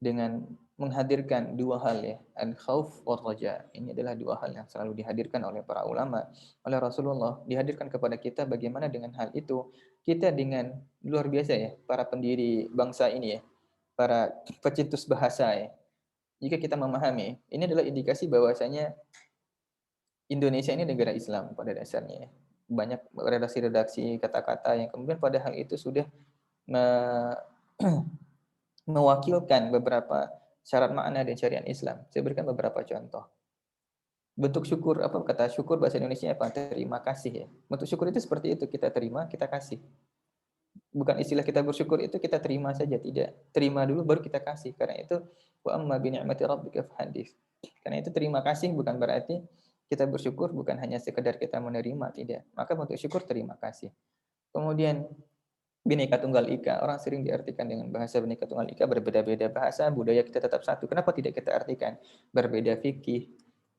dengan menghadirkan dua hal ya, al-khauf wa raja. Ini adalah dua hal yang selalu dihadirkan oleh para ulama, oleh Rasulullah, dihadirkan kepada kita bagaimana dengan hal itu kita dengan luar biasa ya, para pendiri bangsa ini ya, para pecintus bahasa ya. Jika kita memahami, ini adalah indikasi bahwasanya Indonesia ini negara Islam pada dasarnya. Banyak redaksi-redaksi kata-kata yang kemudian pada hal itu sudah mewakilkan beberapa syarat makna dan syariat Islam. Saya berikan beberapa contoh. Bentuk syukur, apa kata syukur bahasa Indonesia apa? Terima kasih ya. Bentuk syukur itu seperti itu, kita terima, kita kasih. Bukan istilah kita bersyukur itu kita terima saja, tidak. Terima dulu baru kita kasih. Karena itu wa amma bi ni'mati rabbika fahaddits. Karena itu terima kasih bukan berarti kita bersyukur bukan hanya sekedar kita menerima, tidak. Maka bentuk syukur terima kasih. Kemudian Bhinneka Tunggal Ika, orang sering diartikan dengan bahasa Bhinneka Tunggal Ika, berbeda-beda bahasa, budaya kita tetap satu. Kenapa tidak kita artikan? Berbeda fikih,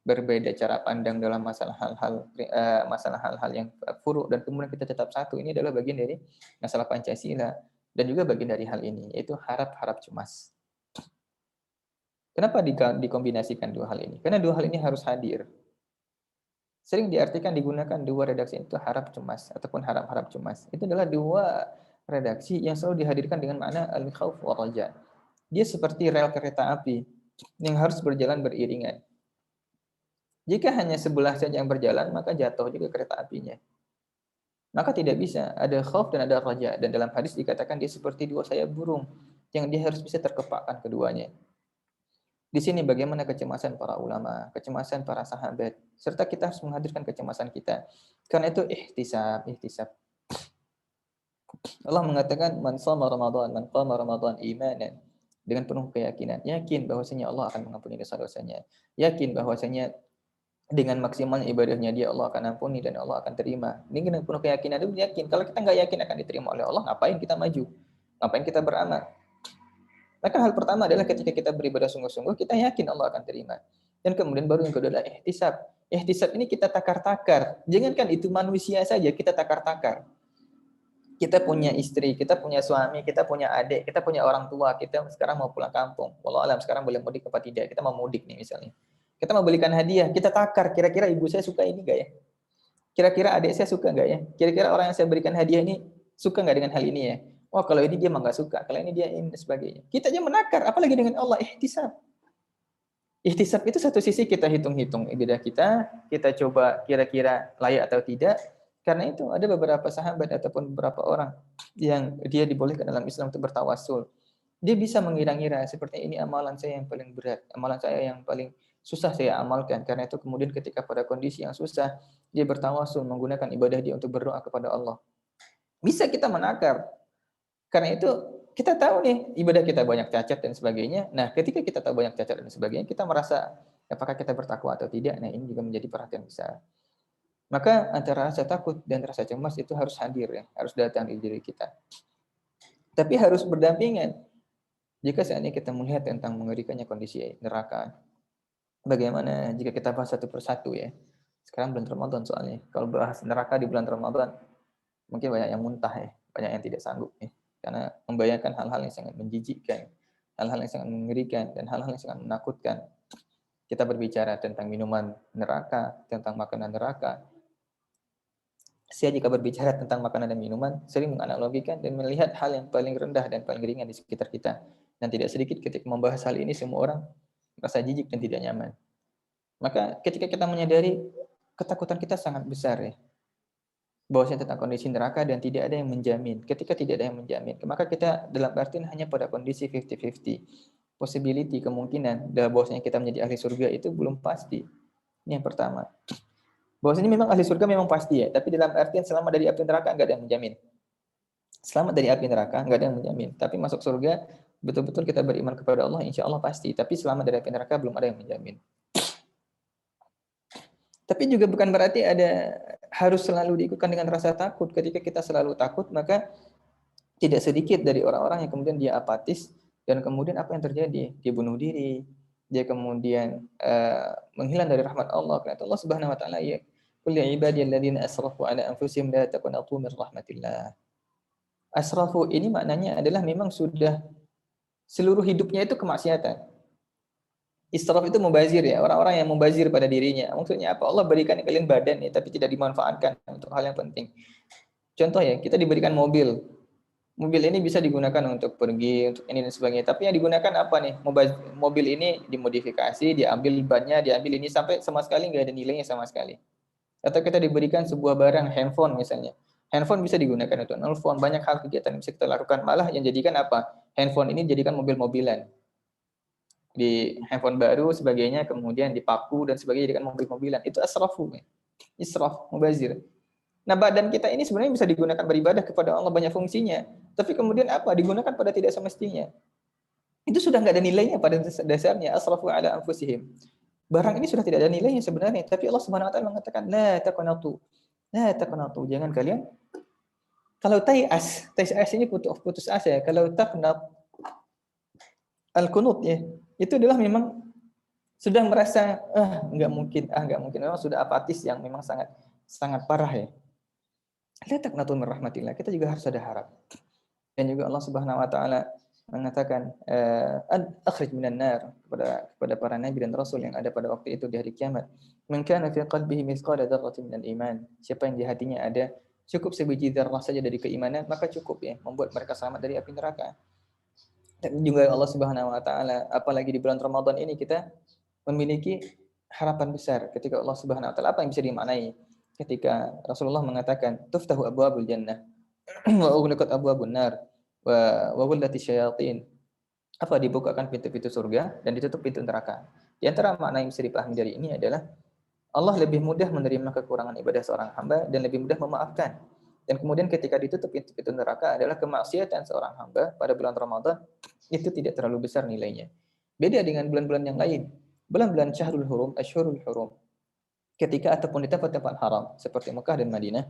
berbeda cara pandang dalam masalah hal-hal yang furu, dan kemudian kita tetap satu. Ini adalah bagian dari masalah Pancasila dan juga bagian dari hal ini, yaitu harap-harap cemas. Kenapa dikombinasikan dua hal ini? Karena dua hal ini harus hadir. Sering diartikan digunakan dua redaksi itu harap cemas ataupun harap-harap cemas. Itu adalah dua redaksi yang selalu dihadirkan dengan makna al-khauf wa raja. Dia seperti rel kereta api yang harus berjalan beriringan. Jika hanya sebelah saja yang berjalan, maka jatuh juga kereta apinya. Maka tidak bisa, ada khauf dan ada raja. Dan dalam hadis dikatakan dia seperti dua sayap burung, yang dia harus bisa terkepakkan keduanya. Di sini bagaimana kecemasan para ulama, kecemasan para sahabat, serta kita harus menghadirkan kecemasan kita. Karena itu ihtisab. Allah mengatakan man shoma Ramadan, man qama Ramadan imanan, dengan penuh keyakinan, yakin bahwasanya Allah akan mengampuni dosa-dosanya, yakin bahwasanya dengan maksimalnya ibadahnya dia Allah akan ampuni dan Allah akan terima. Ini dengan penuh keyakinan itu yakin. Kalau kita nggak yakin akan diterima oleh Allah, ngapain kita maju? Ngapain kita beramal? Maka hal pertama adalah ketika kita beribadah sungguh-sungguh, kita yakin Allah akan terima. Dan kemudian baru yang kedua adalah ihtisab. Ihtisab ini kita takar-takar. Jangankan itu manusia saja, kita takar-takar. Kita punya istri, kita punya suami, kita punya adik, kita punya orang tua, kita sekarang mau pulang kampung. Wallahu alam sekarang boleh mudik apa tidak? Kita mau mudik nih misalnya. Kita mau belikan hadiah, kita takar, kira-kira ibu saya suka ini enggak ya? Kira-kira adik saya suka enggak ya? Kira-kira orang yang saya berikan hadiah ini suka enggak dengan hal ini ya? Wah, kalau ini dia mah enggak suka, kalau ini dia ini dan sebagainya. Kita aja menakar, apalagi dengan Allah, ihtisab. Ihtisab itu satu sisi kita hitung-hitung ibadah kita coba kira-kira layak atau tidak. Karena itu ada beberapa sahabat ataupun beberapa orang yang dia dibolehkan dalam Islam untuk bertawasul. Dia bisa mengira-ngira seperti ini amalan saya yang paling berat, amalan saya yang paling susah saya amalkan. Karena itu kemudian ketika pada kondisi yang susah, dia bertawasul menggunakan ibadah dia untuk berdoa kepada Allah. Bisa kita menakar. Karena itu kita tahu nih ibadah kita banyak cacat dan sebagainya. Nah, ketika kita tahu banyak cacat dan sebagainya, kita merasa apakah kita bertakwa atau tidak. Nah, ini juga menjadi perhatian besar. Maka antara rasa takut dan rasa cemas itu harus hadir ya, harus datang di diri kita. Tapi harus berdampingan. Jika seandainya kita melihat tentang mengerikannya kondisi neraka, bagaimana jika kita bahas satu persatu ya. Sekarang bulan Ramadan soalnya. Kalau bahas neraka di bulan Ramadan, mungkin banyak yang muntah ya, banyak yang tidak sanggup ya. Karena membayangkan hal-hal yang sangat menjijikkan, hal-hal yang sangat mengerikan, dan hal-hal yang sangat menakutkan. Kita berbicara tentang minuman neraka, tentang makanan neraka. Saya jika berbicara tentang makanan dan minuman, sering menganalogikan dan melihat hal yang paling rendah dan paling ringan di sekitar kita. Dan tidak sedikit ketika membahas hal ini, semua orang merasa jijik dan tidak nyaman. Maka ketika kita menyadari ketakutan kita sangat besar ya, bahwasanya tentang kondisi neraka dan tidak ada yang menjamin. Ketika tidak ada yang menjamin, maka kita dalam artian hanya pada kondisi 50-50. Possibility, kemungkinan bahwasanya kita menjadi ahli surga itu belum pasti. Ini yang pertama. Bahwasanya memang ahli surga memang pasti ya, tapi dalam artian selama dari api neraka enggak ada yang menjamin. Selamat dari api neraka enggak ada yang menjamin, tapi masuk surga betul-betul kita beriman kepada Allah, insya Allah pasti. Tapi selama dari api neraka belum ada yang menjamin. Tapi juga bukan berarti ada harus selalu diikutkan dengan rasa takut. Ketika kita selalu takut, maka tidak sedikit dari orang-orang yang kemudian dia apatis dan kemudian apa yang terjadi? Dia bunuh diri, dia kemudian menghilang dari rahmat Allah. Karena Allah Subhanahu wa taala ya, qul ya ibadiyalladzina asrafu ala anfusihim la taqnatu min rahmatillah. Asrafu ini maknanya adalah memang sudah seluruh hidupnya itu kemaksiatan. Israf itu mubazir ya, orang-orang yang mubazir pada dirinya. Maksudnya apa? Allah berikan kalian badan ya, tapi tidak dimanfaatkan untuk hal yang penting. Contoh ya, kita diberikan mobil. Mobil ini bisa digunakan untuk pergi, untuk ini dan sebagainya. Tapi yang digunakan apa nih? Mobil ini dimodifikasi, diambil bannya, diambil ini sampai sama sekali nggak ada nilainya sama sekali. Atau kita diberikan sebuah barang, handphone misalnya. Handphone bisa digunakan untuk nelfon, banyak hal kegiatan yang bisa kita lakukan. Malah yang jadikan apa? Handphone ini jadikan mobil-mobilan. di handphone baru sebagainya, kemudian dipaku dan sebagainya dengan mobil-mobilan. Itu asrafu, israf, mubazir. Nah, badan kita ini sebenarnya bisa digunakan beribadah kepada Allah, banyak fungsinya. Tapi kemudian apa? Digunakan pada tidak semestinya. Itu sudah nggak ada nilainya pada dasarnya. Asrafu ala anfusihim. Barang ini sudah tidak ada nilainya sebenarnya. Tapi Allah Subhanahu Wa Taala mengatakan, la taqnatu, la taqnatu. Jangan kalian, kalau tai'as ini putus asa ya. Kalau taqnat, al-qunut ya, itu adalah memang sudah merasa nggak mungkin, memang sudah apatis yang memang sangat sangat parah ya. La taqnatu min rahmatillah. Kita juga harus ada harap. Dan juga Allah Subhanahu Wa Taala mengatakan akhrij minan nar kepada para nabi dan rasul yang ada pada waktu itu di hari kiamat. Man kana fi qalbihi mithqala dzarratin minal iman. Siapa yang di hatinya ada cukup sebiji zarrah saja dari keimanan, maka cukup ya membuat mereka selamat dari api neraka. Dan juga Allah Subhanahu Wa Taala, apalagi di bulan Ramadan ini kita memiliki harapan besar ketika Allah Subhanahu Wa Taala. Apa yang bisa dimaknai ketika Rasulullah mengatakan tuftahu abwabul jannah wa ughliqat abwabun nar wa ghullati syayatin. Apa? Dibukakan pintu-pintu surga dan ditutup pintu neraka. Di antara makna yang bisa dipahami dari ini adalah Allah lebih mudah menerima kekurangan ibadah seorang hamba dan lebih mudah memaafkan. Dan kemudian ketika ditutup pintu-pintu neraka adalah kemaksiatan seorang hamba pada bulan Ramadan, itu tidak terlalu besar nilainya. Beda dengan bulan-bulan yang lain. Bulan-bulan Syahrul Hurum, Asyhurul Hurum, ketika ataupun di tempat-tempat haram seperti Mekah dan Madinah,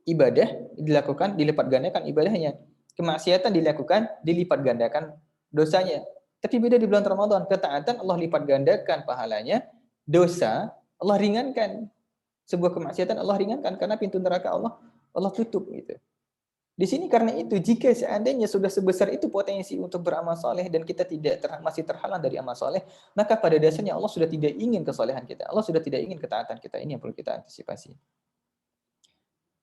ibadah dilakukan dilipat gandakan ibadahnya. Kemaksiatan dilakukan dilipat gandakan dosanya. Tapi beda di bulan Ramadan, ketaatan Allah lipat gandakan pahalanya, dosa Allah ringankan. Sebuah kemaksiatan Allah ringankan karena pintu neraka Allah tutup gitu. Di sini karena itu, jika seandainya sudah sebesar itu potensi untuk beramal soleh dan kita masih terhalang dari amal soleh, maka pada dasarnya Allah sudah tidak ingin kesolehan kita. Allah sudah tidak ingin ketaatan kita. Ini yang perlu kita antisipasi.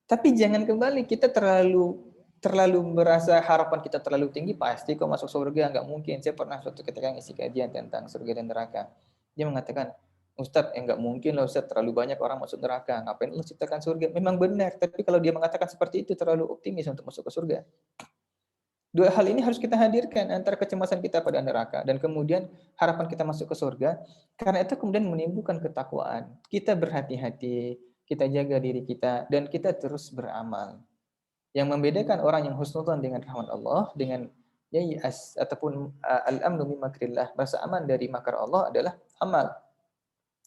Tapi jangan kembali kita terlalu merasa harapan kita terlalu tinggi, pasti kok masuk surga, nggak mungkin. Saya pernah suatu ketika ngisi kajian tentang surga dan neraka. Dia mengatakan, Ustadz, nggak mungkin lah Ustadz, terlalu banyak orang masuk neraka. Ngapain Allah ciptakan surga? Memang benar, tapi kalau dia mengatakan seperti itu terlalu optimis untuk masuk ke surga. Dua hal ini harus kita hadirkan, antara kecemasan kita pada neraka dan kemudian harapan kita masuk ke surga. Karena itu kemudian menimbulkan ketakwaan. Kita berhati-hati, kita jaga diri kita, dan kita terus beramal. Yang membedakan orang yang husnudzon dengan rahmat Allah, dengan yai'as ataupun al-amnu min makrillah, merasa aman dari makar Allah adalah amal.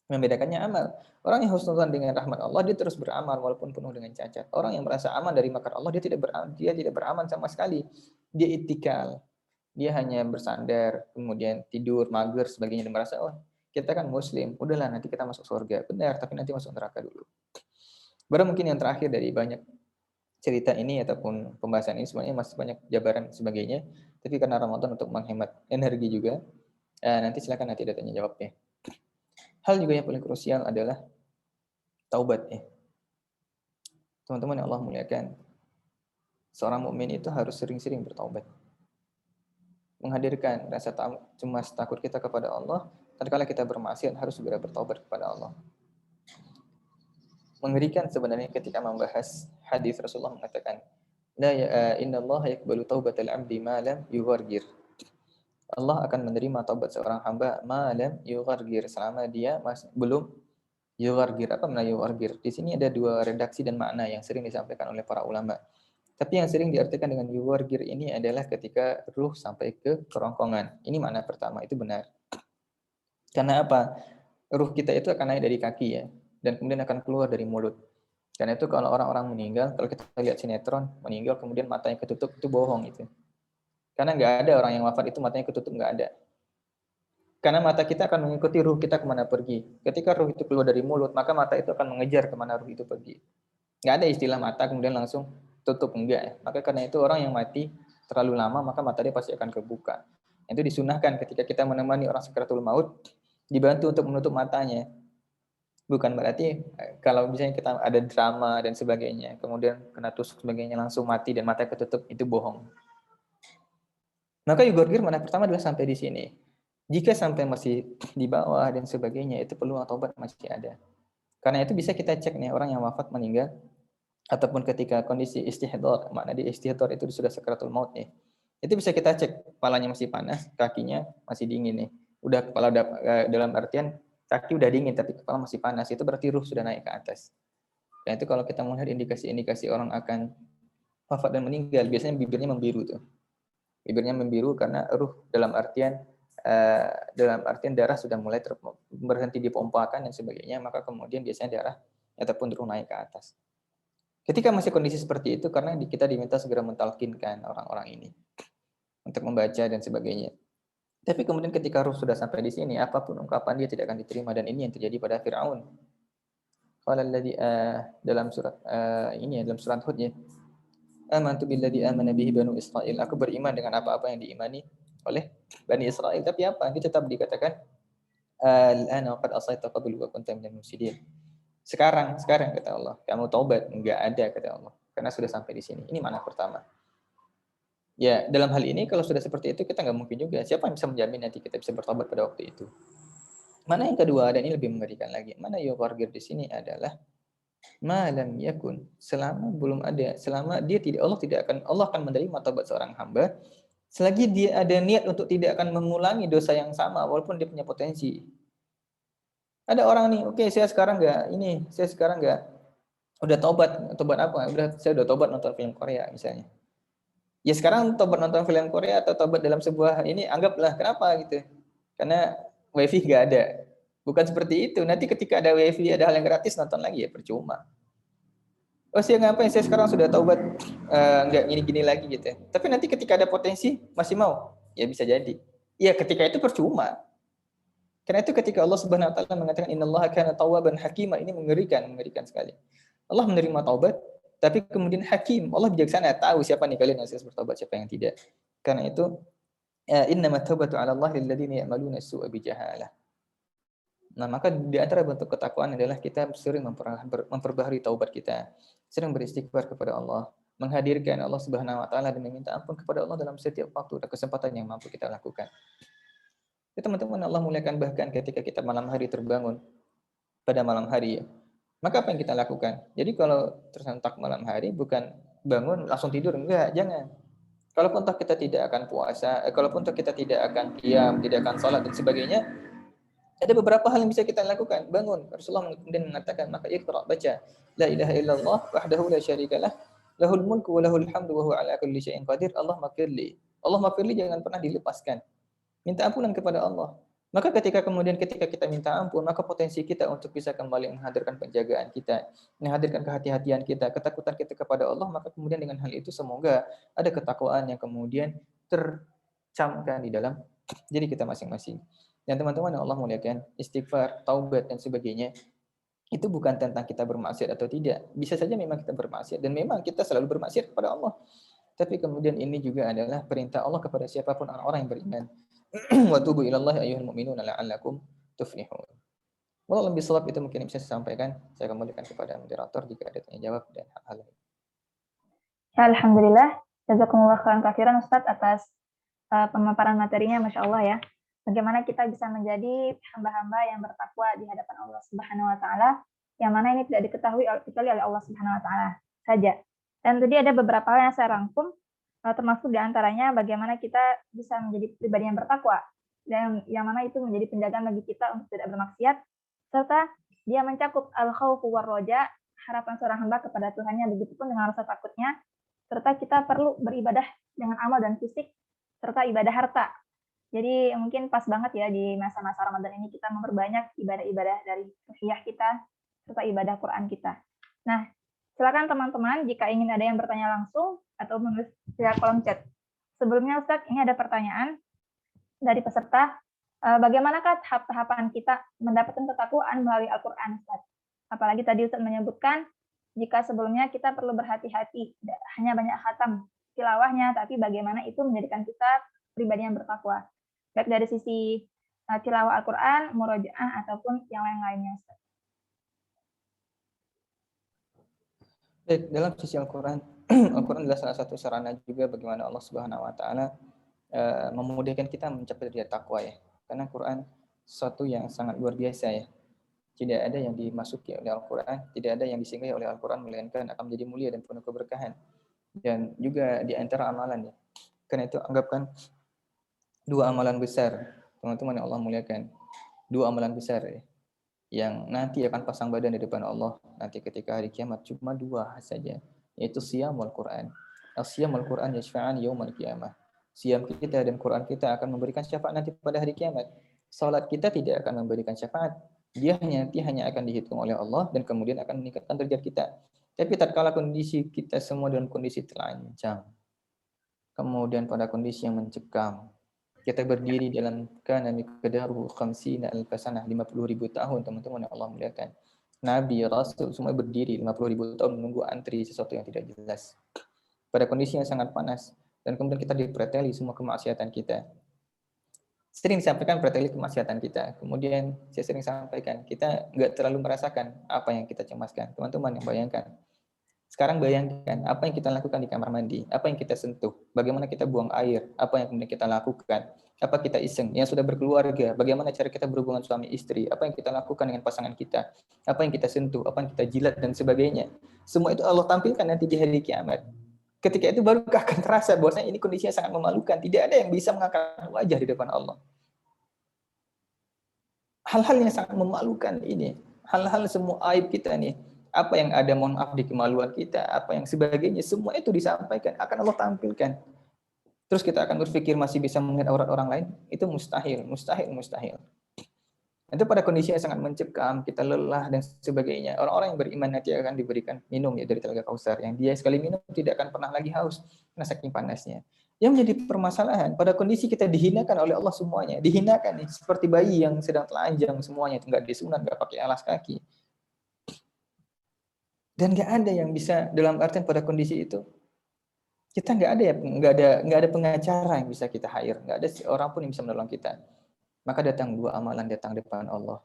Membedakannya amal. Orang yang husnudzon dengan rahmat Allah, dia terus beramal walaupun penuh dengan cacat. Orang yang merasa aman dari makar Allah, dia tidak beramal sama sekali. Dia itikal. Dia hanya bersandar, kemudian tidur, mager, sebagainya, dan merasa, oh kita kan muslim, udahlah nanti kita masuk surga. Benar, tapi nanti masuk neraka dulu. Baru mungkin yang terakhir dari banyak cerita ini ataupun pembahasan ini, sebenarnya masih banyak jabaran sebagainya, tapi karena Ramadan untuk menghemat energi juga, nanti silakan nanti ada tanya jawabnya. Hal juga yang paling krusial adalah taubat ya. Teman-teman yang Allah muliakan, seorang mukmin itu harus sering-sering bertaubat. Menghadirkan rasa cemas takut kita kepada Allah, tatkala kita bermaksiat harus segera bertaubat kepada Allah. Mengerikan sebenarnya ketika membahas hadis Rasulullah mengatakan, la innallaha yaqbalu taubatal 'abdi ma lam yughargir. Allah akan menerima taubat seorang hamba ma lam yughargir, selama dia belum yughargir. Apa makna yughargir? Di sini ada dua redaksi dan makna yang sering disampaikan oleh para ulama. Tapi yang sering diartikan dengan yughargir ini adalah ketika ruh sampai ke kerongkongan. Ini makna pertama, itu benar. Karena apa? Ruh kita itu akan naik dari kaki ya, dan kemudian akan keluar dari mulut. Karena itu kalau orang-orang meninggal, kalau kita lihat sinetron, meninggal kemudian matanya ketutup, itu bohong itu. Karena nggak ada orang yang wafat itu matanya ketutup, nggak ada. Karena mata kita akan mengikuti ruh kita kemana pergi. Ketika ruh itu keluar dari mulut, maka mata itu akan mengejar kemana ruh itu pergi. Nggak ada istilah mata kemudian langsung tutup, enggak ya. Maka karena itu orang yang mati terlalu lama, maka mata dia pasti akan kebuka. Itu disunahkan ketika kita menemani orang sakaratul maut, dibantu untuk menutup matanya. Bukan berarti kalau misalnya kita ada drama dan sebagainya, kemudian kena tusuk sebagainya langsung mati dan mata ketutup, itu bohong. Maka yughargir mana pertama adalah sampai di sini. Jika sampai masih di bawah dan sebagainya, itu peluang taubat masih ada. Karena itu bisa kita cek nih orang yang wafat meninggal, ataupun ketika kondisi istihdar, makna di istihdar itu sudah sakaratul maut nih. Itu bisa kita cek, kepalanya masih panas, kakinya masih dingin nih. Udah kepala dalam artian kaki udah dingin tapi kepala masih panas, itu berarti ruh sudah naik ke atas. Dan itu kalau kita melihat indikasi-indikasi orang akan wafat dan meninggal, biasanya bibirnya membiru tuh. Bibirnya membiru karena ruh dalam artian darah sudah mulai berhenti dipompakan dan sebagainya, maka kemudian biasanya darah ataupun ruh naik ke atas. Ketika masih kondisi seperti itu, karena kita diminta segera mentalkinkan orang-orang ini untuk membaca dan sebagainya. Tapi kemudian ketika ruh sudah sampai di sini, apapun ungkapan dia tidak akan diterima, dan ini yang terjadi pada Fir'aun. Qala alladhi dalam surat dalam surat Hud ya. Amantu billadzi amana bihi banu Israil. Aku beriman dengan apa-apa yang diimani oleh Bani Israel. Tapi apa? Dia tetap dikatakan al-ana qad asaita qablu wa kunta minal mufsidin. Sekarang kata Allah, kamu taubat. Enggak ada kata Allah. Karena sudah sampai di sini. Ini makna pertama. Ya, dalam hal ini kalau sudah seperti itu kita nggak mungkin juga. Siapa yang bisa menjamin nanti kita bisa bertobat pada waktu itu? Mana yang kedua, dan ini lebih mengerikan lagi. Mana yuqargir di sini adalah malam yakun, selama belum ada, selama dia tidak, Allah akan menerima taubat seorang hamba selagi dia ada niat untuk tidak akan mengulangi dosa yang sama walaupun dia punya potensi. Ada orang nih, oke, saya sekarang nggak udah tobat apa? Saya udah tobat nonton film Korea misalnya. Ya sekarang tobat nonton film Korea atau tobat dalam sebuah ini anggaplah kenapa gitu? Karena wifi nggak ada. Bukan seperti itu. Nanti ketika ada wifi, ada hal yang gratis, nonton lagi ya percuma. Oh saya ngapain? Saya sekarang sudah taubat, nggak gini-gini lagi gitu. Tapi nanti ketika ada potensi masih mau, ya bisa jadi. Ya ketika itu percuma. Karena itu ketika Allah Subhanahu Wa Taala mengatakan Innallaha kana tawwaban hakima, ini mengerikan sekali. Allah menerima taubat, tapi kemudian hakim. Allah bijaksana, tahu siapa nih kalian yang harus bertaubat, siapa yang tidak. Karena itu innamat taubatu 'ala Allah lilladzina ya'maluna as-su'a bijahalah. Nah, maka di antara bentuk ketakwaan adalah kita sering memperbaharui taubat kita, sering beristighfar kepada Allah, menghadirkan Allah Subhanahu wa taala dan meminta ampun kepada Allah dalam setiap waktu dan kesempatan yang mampu kita lakukan. Ya, teman-teman, Allah muliakan bahkan ketika kita malam hari terbangun pada malam hari ya. Maka apa yang kita lakukan? Jadi kalau tersentak malam hari bukan bangun langsung tidur, enggak, jangan. Kalaupun toh kita tidak akan puasa, kalaupun toh kita tidak akan qiyam, tidak akan salat dan sebagainya, ada beberapa hal yang bisa kita lakukan. Bangun. Rasulullah kemudian mengatakan, maka iqra, baca. La ilaha illallah wahdahu la syarikalah, lahul mulku wa lahul hamdu wa huwa ala kulli syai'in qadir. Allahumma firli. Allahumma firli jangan pernah dilepaskan. Minta ampunan kepada Allah. Maka ketika kita minta ampun, maka potensi kita untuk bisa kembali menghadirkan penjagaan kita, menghadirkan kehati-hatian kita, ketakutan kita kepada Allah, maka kemudian dengan hal itu semoga ada ketakwaan yang kemudian tercamkan di dalam diri kita masing-masing. Dan teman-teman yang Allah muliakan, istighfar, taubat dan sebagainya itu bukan tentang kita bermaksiat atau tidak. Bisa saja memang kita bermaksiat dan memang kita selalu bermaksiat kepada Allah. Tapi kemudian ini juga adalah perintah Allah kepada siapapun orang-orang yang beriman. Wa tubu ilallahi ayyuhal mu'minuna la'allakum tuflihun. Walau lebih selap itu mungkin bisa saya sampaikan. Saya kembalikan kepada moderator jika ada tanya jawab dan hal-hal lain. Alhamdulillah, jazakumullah khairan katsiran Ustaz atas pemaparan materinya, Masya Allah ya. Bagaimana kita bisa menjadi hamba-hamba yang bertakwa di hadapan Allah Subhanahu wa taala, yang mana ini tidak diketahui kecuali oleh Allah Subhanahu wa taala saja. Dan tadi ada beberapa hal yang saya rangkum, termasuk di antaranya bagaimana kita bisa menjadi pribadi yang bertakwa, dan yang mana itu menjadi penjagaan bagi kita untuk tidak bermaksiat, serta dia mencakup al-khaufu war-roja, harapan seorang hamba kepada Tuhannya, begitupun dengan rasa takutnya, serta kita perlu beribadah dengan amal dan fisik, serta ibadah harta. Jadi mungkin pas banget ya di masa-masa Ramadan ini kita memperbanyak ibadah-ibadah dari ruhiyah kita, serta ibadah Quran kita. Nah, silakan teman-teman jika ingin ada yang bertanya langsung atau menulis di kolom chat. Sebelumnya Ustaz, ini ada pertanyaan dari peserta. Bagaimanakah tahap-tahapan kita mendapatkan ketakwaan melalui Al-Quran, Ustaz? Apalagi tadi Ustaz menyebutkan jika sebelumnya kita perlu berhati-hati, tidak hanya banyak khatam tilawahnya, tapi bagaimana itu menjadikan kita pribadi yang bertakwa. Baik dari sisi tilawah Al-Quran, murojaah, ataupun yang lain-lainnya, Ustaz. Baik, dalam sisi Al-Quran, Al-Quran adalah salah satu sarana juga bagaimana Allah Subhanahu wa taala memudahkan kita mencapai derajat takwa ya. Karena Quran sesuatu yang sangat luar biasa ya. Tidak ada yang dimasuki oleh Al-Quran, tidak ada yang disinggahi oleh Al-Quran melainkan akan menjadi mulia dan penuh keberkahan. Dan juga di antara amalan ya. Karena itu anggapkan dua amalan besar, teman-teman yang Allah muliakan, dua amalan besar ya, yang nanti akan pasang badan di depan Allah nanti ketika hari kiamat cuma dua saja, yaitu siyam wal Quran. Siyam wal Quran yashfa'an yaumal qiyamah. Siyam kita dan Quran kita akan memberikan syafaat nanti pada hari kiamat. Salat kita tidak akan memberikan syafaat. Dia hanya akan dihitung oleh Allah dan kemudian akan meningkatkan derajat kita. Tapi tatkala kondisi kita semua dalam kondisi telanjang, kemudian pada kondisi yang mencekam, kita berdiri dalam kana miqdaruhu 50 alf sanah, 50.000 tahun, teman-teman yang Allah muliakan. Nabi, Rasul semua berdiri 50.000 tahun menunggu antri sesuatu yang tidak jelas. Pada kondisi yang sangat panas dan kemudian kita dipreteli semua kemaksiatan kita. Sering disampaikan preteli kemaksiatan kita. Kemudian saya sering sampaikan, kita nggak terlalu merasakan apa yang kita cemaskan. Teman-teman yang bayangkan. Sekarang bayangkan apa yang kita lakukan di kamar mandi, apa yang kita sentuh, bagaimana kita buang air, apa yang kemudian kita lakukan, apa kita iseng, yang sudah berkeluarga, bagaimana cara kita berhubungan suami istri, apa yang kita lakukan dengan pasangan kita, apa yang kita sentuh, apa yang kita jilat dan sebagainya. Semua itu Allah tampilkan nanti di hari kiamat. Ketika itu baru akan terasa bahwasanya ini kondisinya sangat memalukan. Tidak ada yang bisa mengangkat wajah di depan Allah. Hal-hal yang sangat memalukan ini. Hal-hal semua aib kita nih. Apa yang ada, mohon maaf, di kemaluan kita. Apa yang sebagainya. Semua itu disampaikan. Akan Allah tampilkan. Terus kita akan berpikir masih bisa melihat aurat orang lain. Itu mustahil. Mustahil, mustahil. Itu pada kondisi yang sangat mencekam, kita lelah dan sebagainya. Orang-orang yang beriman nanti akan diberikan minum ya dari telaga Kausar, yang dia sekali minum tidak akan pernah lagi haus karena saking panasnya. Yang menjadi permasalahan pada kondisi kita dihinakan oleh Allah semuanya, dihinakan nih seperti bayi yang sedang telanjang semuanya, nggak disunat, nggak pakai alas kaki, dan nggak ada yang bisa, dalam artian pada kondisi itu kita nggak ada pengacara yang bisa kita hire, nggak ada orang pun yang bisa menolong kita. Maka datang dua amalan, datang depan Allah.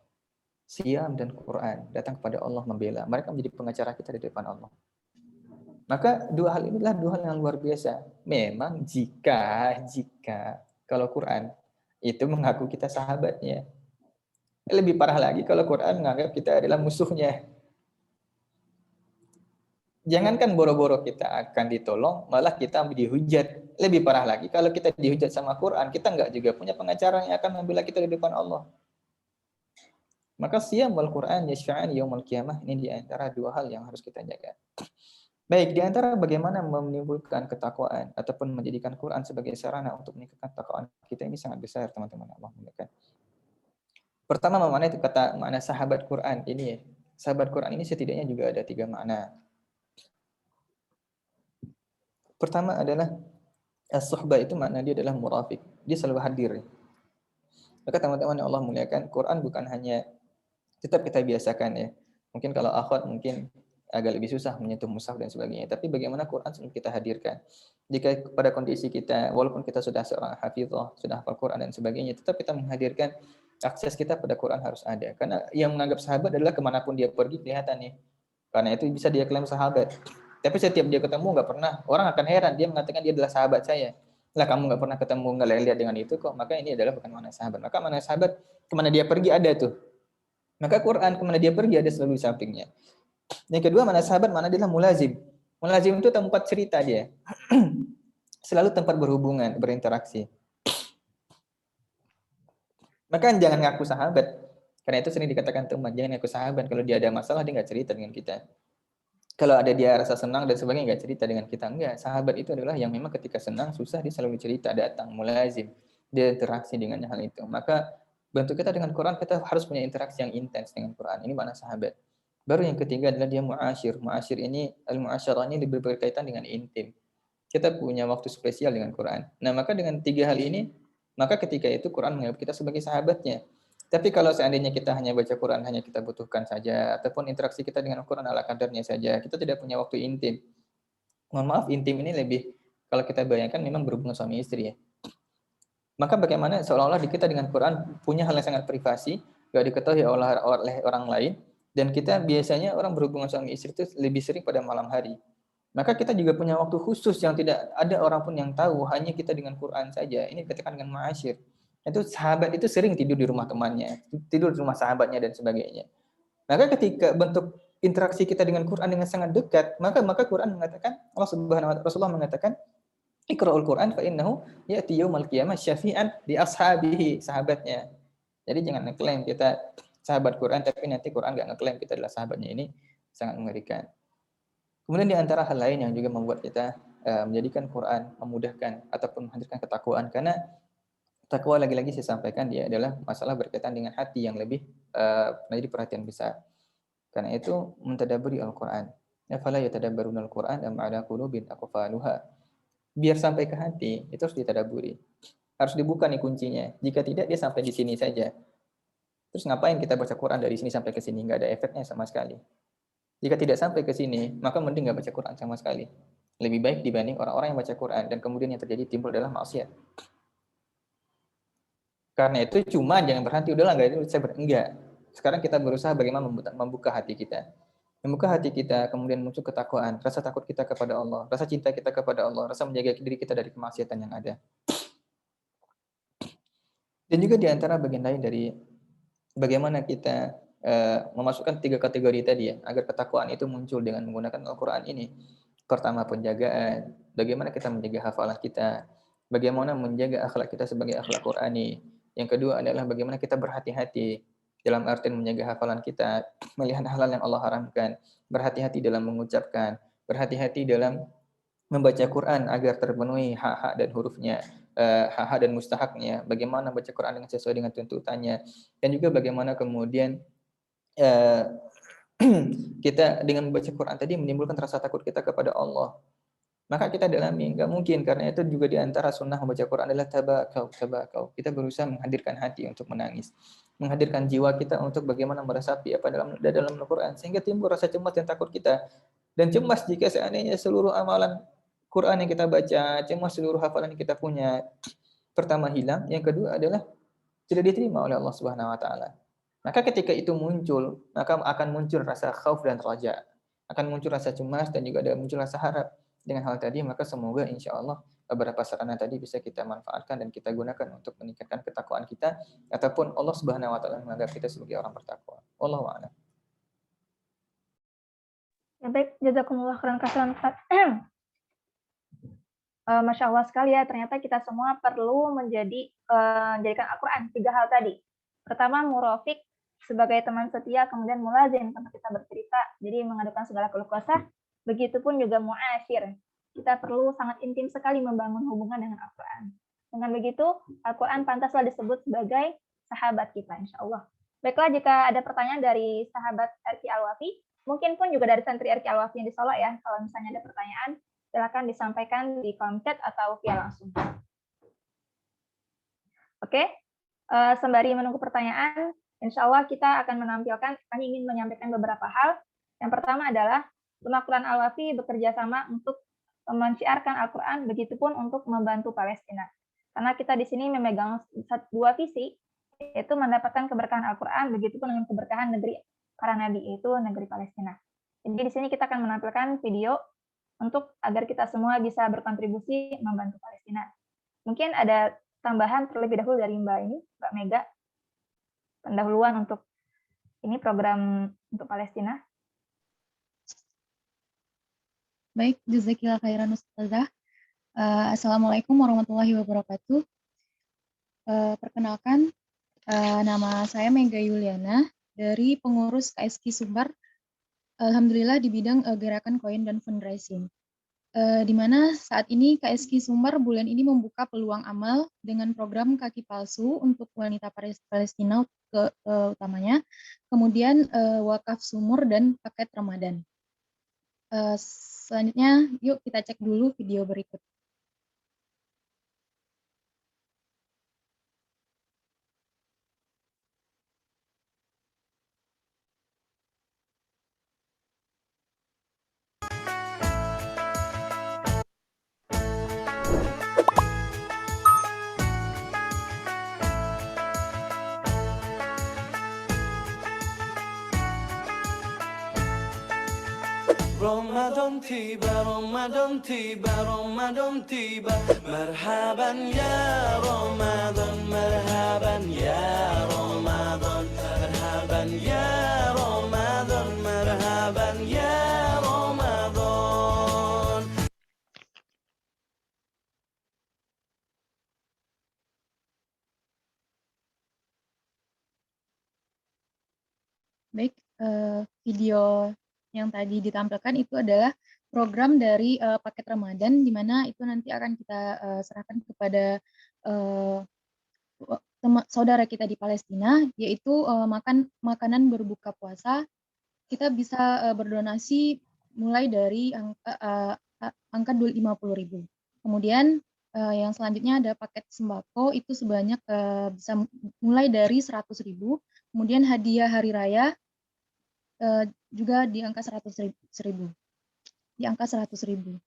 Siyam dan Quran. Datang kepada Allah membela. Mereka menjadi pengacara kita di depan Allah. Maka dua hal inilah dua hal yang luar biasa. Memang jika kalau Quran itu mengaku kita sahabatnya. Lebih parah lagi kalau Quran menganggap kita adalah musuhnya. Jangankan boro-boro kita akan ditolong, malah kita dihujat. Lebih parah lagi, kalau kita dihujat sama Quran, kita nggak juga punya pengacara yang akan membela kita di depan Allah. Maka siyam wal Quran yashfa'an yaumul qiyamah, ini di antara dua hal yang harus kita jaga. Baik, di antara bagaimana menimbulkan ketakwaan ataupun menjadikan Quran sebagai sarana untuk meningkatkan ketakwaan kita, ini sangat besar, teman-teman Allah muliakan. Pertama, makna sahabat Quran ini ya. Sahabat Quran ini setidaknya juga ada 3 makna. Pertama adalah as-suhbah, itu makna dia adalah murafiq. Dia selalu hadir. Maka teman-teman yang Allah muliakan, Quran bukan hanya tetap kita biasakan ya. Mungkin kalau akhwat mungkin agak lebih susah menyentuh mushaf dan sebagainya. Tapi bagaimana Quran selalu kita hadirkan. Jika pada kondisi kita, walaupun kita sudah seorang hafizah, sudah hafal Quran dan sebagainya, tetap kita menghadirkan akses kita pada Quran harus ada. Karena yang menganggap sahabat adalah kemanapun dia pergi kelihatan nih. Karena itu bisa dia klaim sahabat. Tapi setiap dia ketemu nggak pernah, orang akan heran, dia mengatakan dia adalah sahabat saya. Lah kamu nggak pernah ketemu, nggak lihat dengan itu kok, maka ini adalah bukan makna sahabat. Maka makna sahabat, kemana dia pergi ada tuh. Maka Quran kemana dia pergi ada selalu di sampingnya. Yang kedua, makna sahabat, makna dia adalah mulazim. Mulazim itu tempat cerita dia. Selalu tempat berhubungan, berinteraksi. Maka jangan ngaku sahabat. Karena itu sering dikatakan teman, jangan ngaku sahabat. Kalau dia ada masalah, dia nggak cerita dengan kita. Kalau ada dia rasa senang dan sebagainya, nggak cerita dengan kita. Enggak, sahabat itu adalah yang memang ketika senang, susah, dia selalu cerita, datang, mulazim. Dia interaksi dengan hal itu. Maka bentuk kita dengan Quran, kita harus punya interaksi yang intens dengan Quran. Ini makna sahabat. Baru yang ketiga adalah dia mu'asyir. Mu'asyir ini, al-mu'asyarah ini lebih berkaitan dengan intim. Kita punya waktu spesial dengan Quran. Nah, maka dengan 3 hal ini, maka ketika itu Quran menganggap kita sebagai sahabatnya. Tapi kalau seandainya kita hanya baca Quran, hanya kita butuhkan saja, ataupun interaksi kita dengan Quran ala kadarnya saja, kita tidak punya waktu intim. Mohon maaf, intim ini lebih, kalau kita bayangkan memang berhubungan suami istri ya. Maka bagaimana seolah-olah kita dengan Quran punya hal yang sangat privasi, gak diketahui oleh orang lain, dan kita biasanya orang berhubungan suami istri itu lebih sering pada malam hari. Maka kita juga punya waktu khusus yang tidak ada orang pun yang tahu, hanya kita dengan Quran saja. Ini dikatakan dengan ma'asyir. Itu sahabat itu sering tidur di rumah temannya, tidur di rumah sahabatnya dan sebagainya. Maka ketika bentuk interaksi kita dengan Quran dengan sangat dekat, maka Quran mengatakan, Allah Subhanahu wa taala, Rasulullah mengatakan, Iqra'ul Qur'an fa innahu ya'ti yaumal qiyamah syafi'an li ashabihi, sahabatnya. Jadi jangan ngeklaim kita sahabat Quran tapi nanti Quran enggak ngeklaim kita adalah sahabatnya, ini sangat mengerikan. Kemudian di antara hal lain yang juga membuat kita menjadikan Quran memudahkan ataupun menghadirkan ketakwaan, karena takwa lagi-lagi saya sampaikan dia adalah masalah berkaitan dengan hati yang lebih menjadi perhatian besar. Karena itu mentadabburi Al-Qur'an. Afala yatadabbaruna Al-Qur'an am 'ala qulubin aqfaluha. Biar sampai ke hati itu harus ditadabburi. Harus dibuka nih kuncinya. Jika tidak dia sampai di sini saja. Terus ngapain kita baca Quran dari sini sampai ke sini? Enggak ada efeknya sama sekali. Jika tidak sampai ke sini, maka mending enggak baca Quran sama sekali. Lebih baik dibanding orang-orang yang baca Quran dan kemudian yang terjadi timbul adalah maksiat. Karena itu cuma jangan berhenti udahlah enggak. Sekarang kita berusaha bagaimana membuka hati kita. Membuka hati kita, kemudian muncul ketakwaan, rasa takut kita kepada Allah, rasa cinta kita kepada Allah, rasa menjaga diri kita dari kemaksiatan yang ada. Dan juga di antara bagian lain dari bagaimana kita memasukkan 3 kategori tadi ya, agar ketakwaan itu muncul dengan menggunakan Al-Qur'an ini. Pertama, penjagaan, bagaimana kita menjaga hafalan kita, bagaimana menjaga akhlak kita sebagai akhlak Qur'ani. Yang kedua adalah bagaimana kita berhati-hati dalam artian menjaga hafalan kita, melihat hal-hal yang Allah haramkan, berhati-hati dalam mengucapkan, berhati-hati dalam membaca Quran agar terpenuhi hak-hak dan hurufnya, hak-hak dan mustahaknya, bagaimana baca Quran dengan sesuai dengan tuntutannya, dan juga bagaimana kemudian kita dengan membaca Quran tadi menimbulkan rasa takut kita kepada Allah. Maka kita dalami, enggak mungkin, karena itu juga di antara sunnah membaca Quran adalah tabakau. Kita berusaha menghadirkan hati untuk menangis, menghadirkan jiwa kita untuk bagaimana meresapi apa dalam Al-Quran, sehingga timbul rasa cemas dan takut kita. Dan cemas jika seandainya seluruh amalan Quran yang kita baca, cemas seluruh hafalan yang kita punya, pertama hilang, yang kedua adalah tidak diterima oleh Allah Subhanahu wa taala. Maka ketika itu muncul, maka akan muncul rasa khauf dan raja. Akan muncul rasa cemas dan juga ada muncul rasa harap. Dengan hal tadi, maka semoga insya Allah beberapa sarana tadi bisa kita manfaatkan dan kita gunakan untuk meningkatkan ketakwaan kita, ataupun Allah Subhanahu wa taala menganggap kita sebagai orang bertakwa. Wallahu a'lam. Ya baik, jazakumullah khairan katsiran Ustaz. Masya Allah sekali ya, ternyata kita semua perlu menjadikan Al-Quran 3 hal tadi. Pertama, murafik sebagai teman setia, kemudian mulazim tempat kita bercerita, jadi mengadukan segala keluh kesah. Begitupun juga mu'asyir. Kita perlu sangat intim sekali membangun hubungan dengan Al-Quran. Dengan begitu, Al-Quran pantaslah disebut sebagai sahabat kita, insya Allah. Baiklah, jika ada pertanyaan dari sahabat RQ Al-Wafi, mungkin pun juga dari santri RQ Al-Wafi yang di Solo ya, kalau misalnya ada pertanyaan, silakan disampaikan di kolom chat atau via langsung. Oke, sembari menunggu pertanyaan, insya Allah kita akan menampilkan, kami ingin menyampaikan beberapa hal. Yang pertama adalah Rumah Quran Al-Wafi bekerja sama untuk menciarkan Al-Quran, begitupun untuk membantu Palestina. Karena kita di sini memegang 2 visi, yaitu mendapatkan keberkahan Al-Quran, begitupun dengan keberkahan negeri para nabi, yaitu negeri Palestina. Jadi di sini kita akan menampilkan video untuk agar kita semua bisa berkontribusi membantu Palestina. Mungkin ada tambahan terlebih dahulu dari Mbak Mega, pendahuluan untuk ini program untuk Palestina. Baik, jazakillah khairan Ustazah. Assalamualaikum warahmatullahi wabarakatuh. Perkenalkan, nama saya Mega Yuliana dari pengurus KSQ Sumbar. Alhamdulillah di bidang gerakan koin dan fundraising. Di mana saat ini KSQ Sumbar bulan ini membuka peluang amal dengan program kaki palsu untuk wanita Palestina utamanya, kemudian wakaf sumur dan paket Ramadan. Selanjutnya, yuk kita cek dulu video berikut. Ramadan tiba, Ramadan tiba, Ramadan tiba. Marhaban ya Ramadan, marhaban ya Ramadan, marhaban ya Ramadan, marhaban ya Ramadan. Baik, video yang tadi ditampilkan itu adalah program dari paket Ramadan, di mana itu nanti akan kita serahkan kepada saudara kita di Palestina, yaitu makanan berbuka puasa. Kita bisa berdonasi mulai dari angka 50.000. Kemudian yang selanjutnya ada paket sembako, itu sebanyak bisa mulai dari 100.000. Kemudian hadiah hari raya juga di angka 100.000. Di angka 100.000.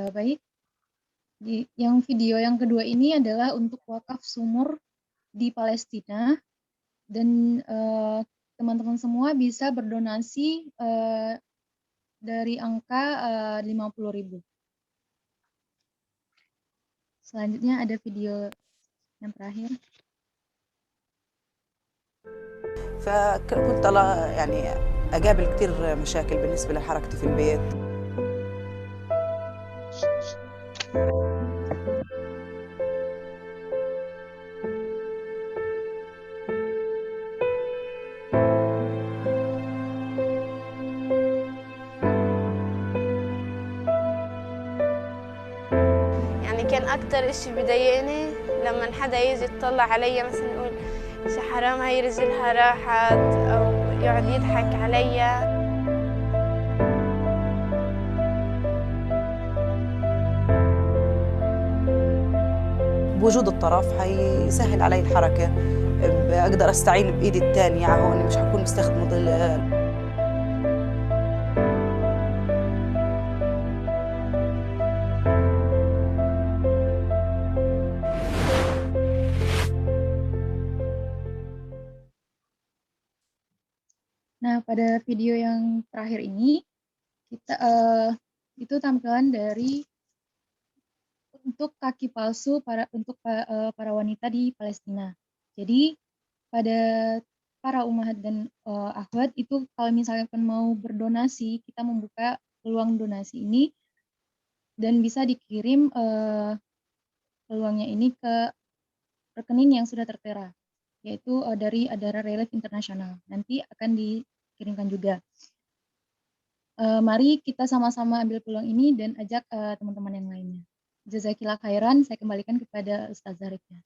Baik, yang video yang kedua ini adalah untuk wakaf sumur di Palestina, dan teman-teman semua bisa berdonasi dari angka 50.000. Selanjutnya ada video yang terakhir. فكنت يعني أقابل كثير مشاكل بالنسبة لحركتي في البيت. يعني كان أكتر إشي بضايقني لما حدا يجي يطلع علي مثلا يقول شي حرام هاي رجلها راحت أو يقعد يضحك علي. بوجود الطرف حيسهل علي الحركة، أقدر أستعين بإيدي الثانية على هون، مش حكون مستخدمة Nah, pada video yang terakhir ini kita itu tampilan dari untuk kaki palsu untuk para wanita di Palestina. Jadi pada para ummahat dan akhwat itu kalau misalnya mau berdonasi, kita membuka peluang donasi ini dan bisa dikirim peluangnya ini ke rekening yang sudah tertera, yaitu dari Adara Relief Internasional. Nanti akan dikirimkan juga. Mari kita sama-sama ambil peluang ini dan ajak teman-teman yang lainnya. Jazakillah khairan, saya kembalikan kepada Ustazah Rika.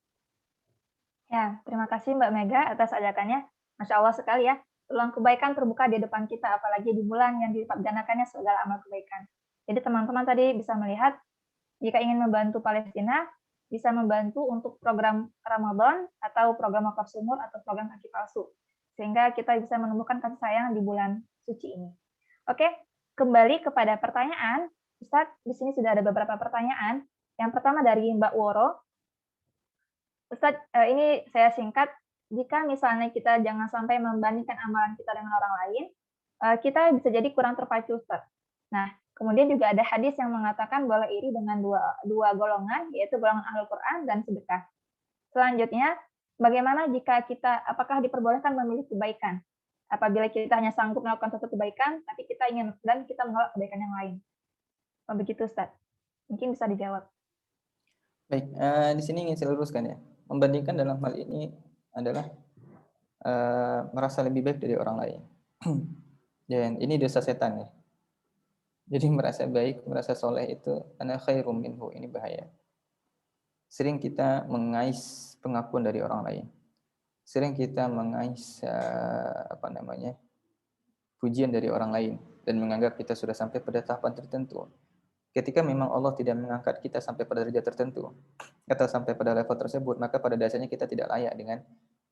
Ya, terima kasih Mbak Mega atas ajakannya. Masya Allah sekali ya, peluang kebaikan terbuka di depan kita, apalagi di bulan yang diperdanakannya segala amal kebaikan. Jadi teman-teman tadi bisa melihat, jika ingin membantu Palestina, bisa membantu untuk program Ramadan, atau program wakaf sumur, atau program kaki palsu. Sehingga kita bisa menemukan kasih sayang di bulan suci ini. Oke, kembali kepada pertanyaan. Ustadz, di sini sudah ada beberapa pertanyaan. Yang pertama dari Mbak Woro. Ustadz, ini saya singkat. Jika misalnya kita jangan sampai membandingkan amalan kita dengan orang lain, kita bisa jadi kurang terpacu, Ustadz. Nah, kemudian juga ada hadis yang mengatakan boleh iri dengan dua golongan, yaitu golongan Ahlul Quran dan sedekah. Selanjutnya, bagaimana jika kita, apakah diperbolehkan memilih kebaikan? Apabila kita hanya sanggup melakukan satu kebaikan, tapi kita ingin dan kita menolak kebaikan yang lain. Begitu, Ustadz. Mungkin bisa dijawab. Baik, di sini ingin saya luruskan ya. Membandingkan dalam hal ini adalah merasa lebih baik dari orang lain. Dan ini dosa setan ya. Jadi merasa baik, merasa soleh itu ana khairum minhu, ini bahaya. Sering kita mengais pengakuan dari orang lain. sering kita mengais pujian dari orang lain dan menganggap kita sudah sampai pada tahapan tertentu. Ketika memang Allah tidak mengangkat kita sampai pada derajat tertentu atau sampai pada level tersebut, maka pada dasarnya kita tidak layak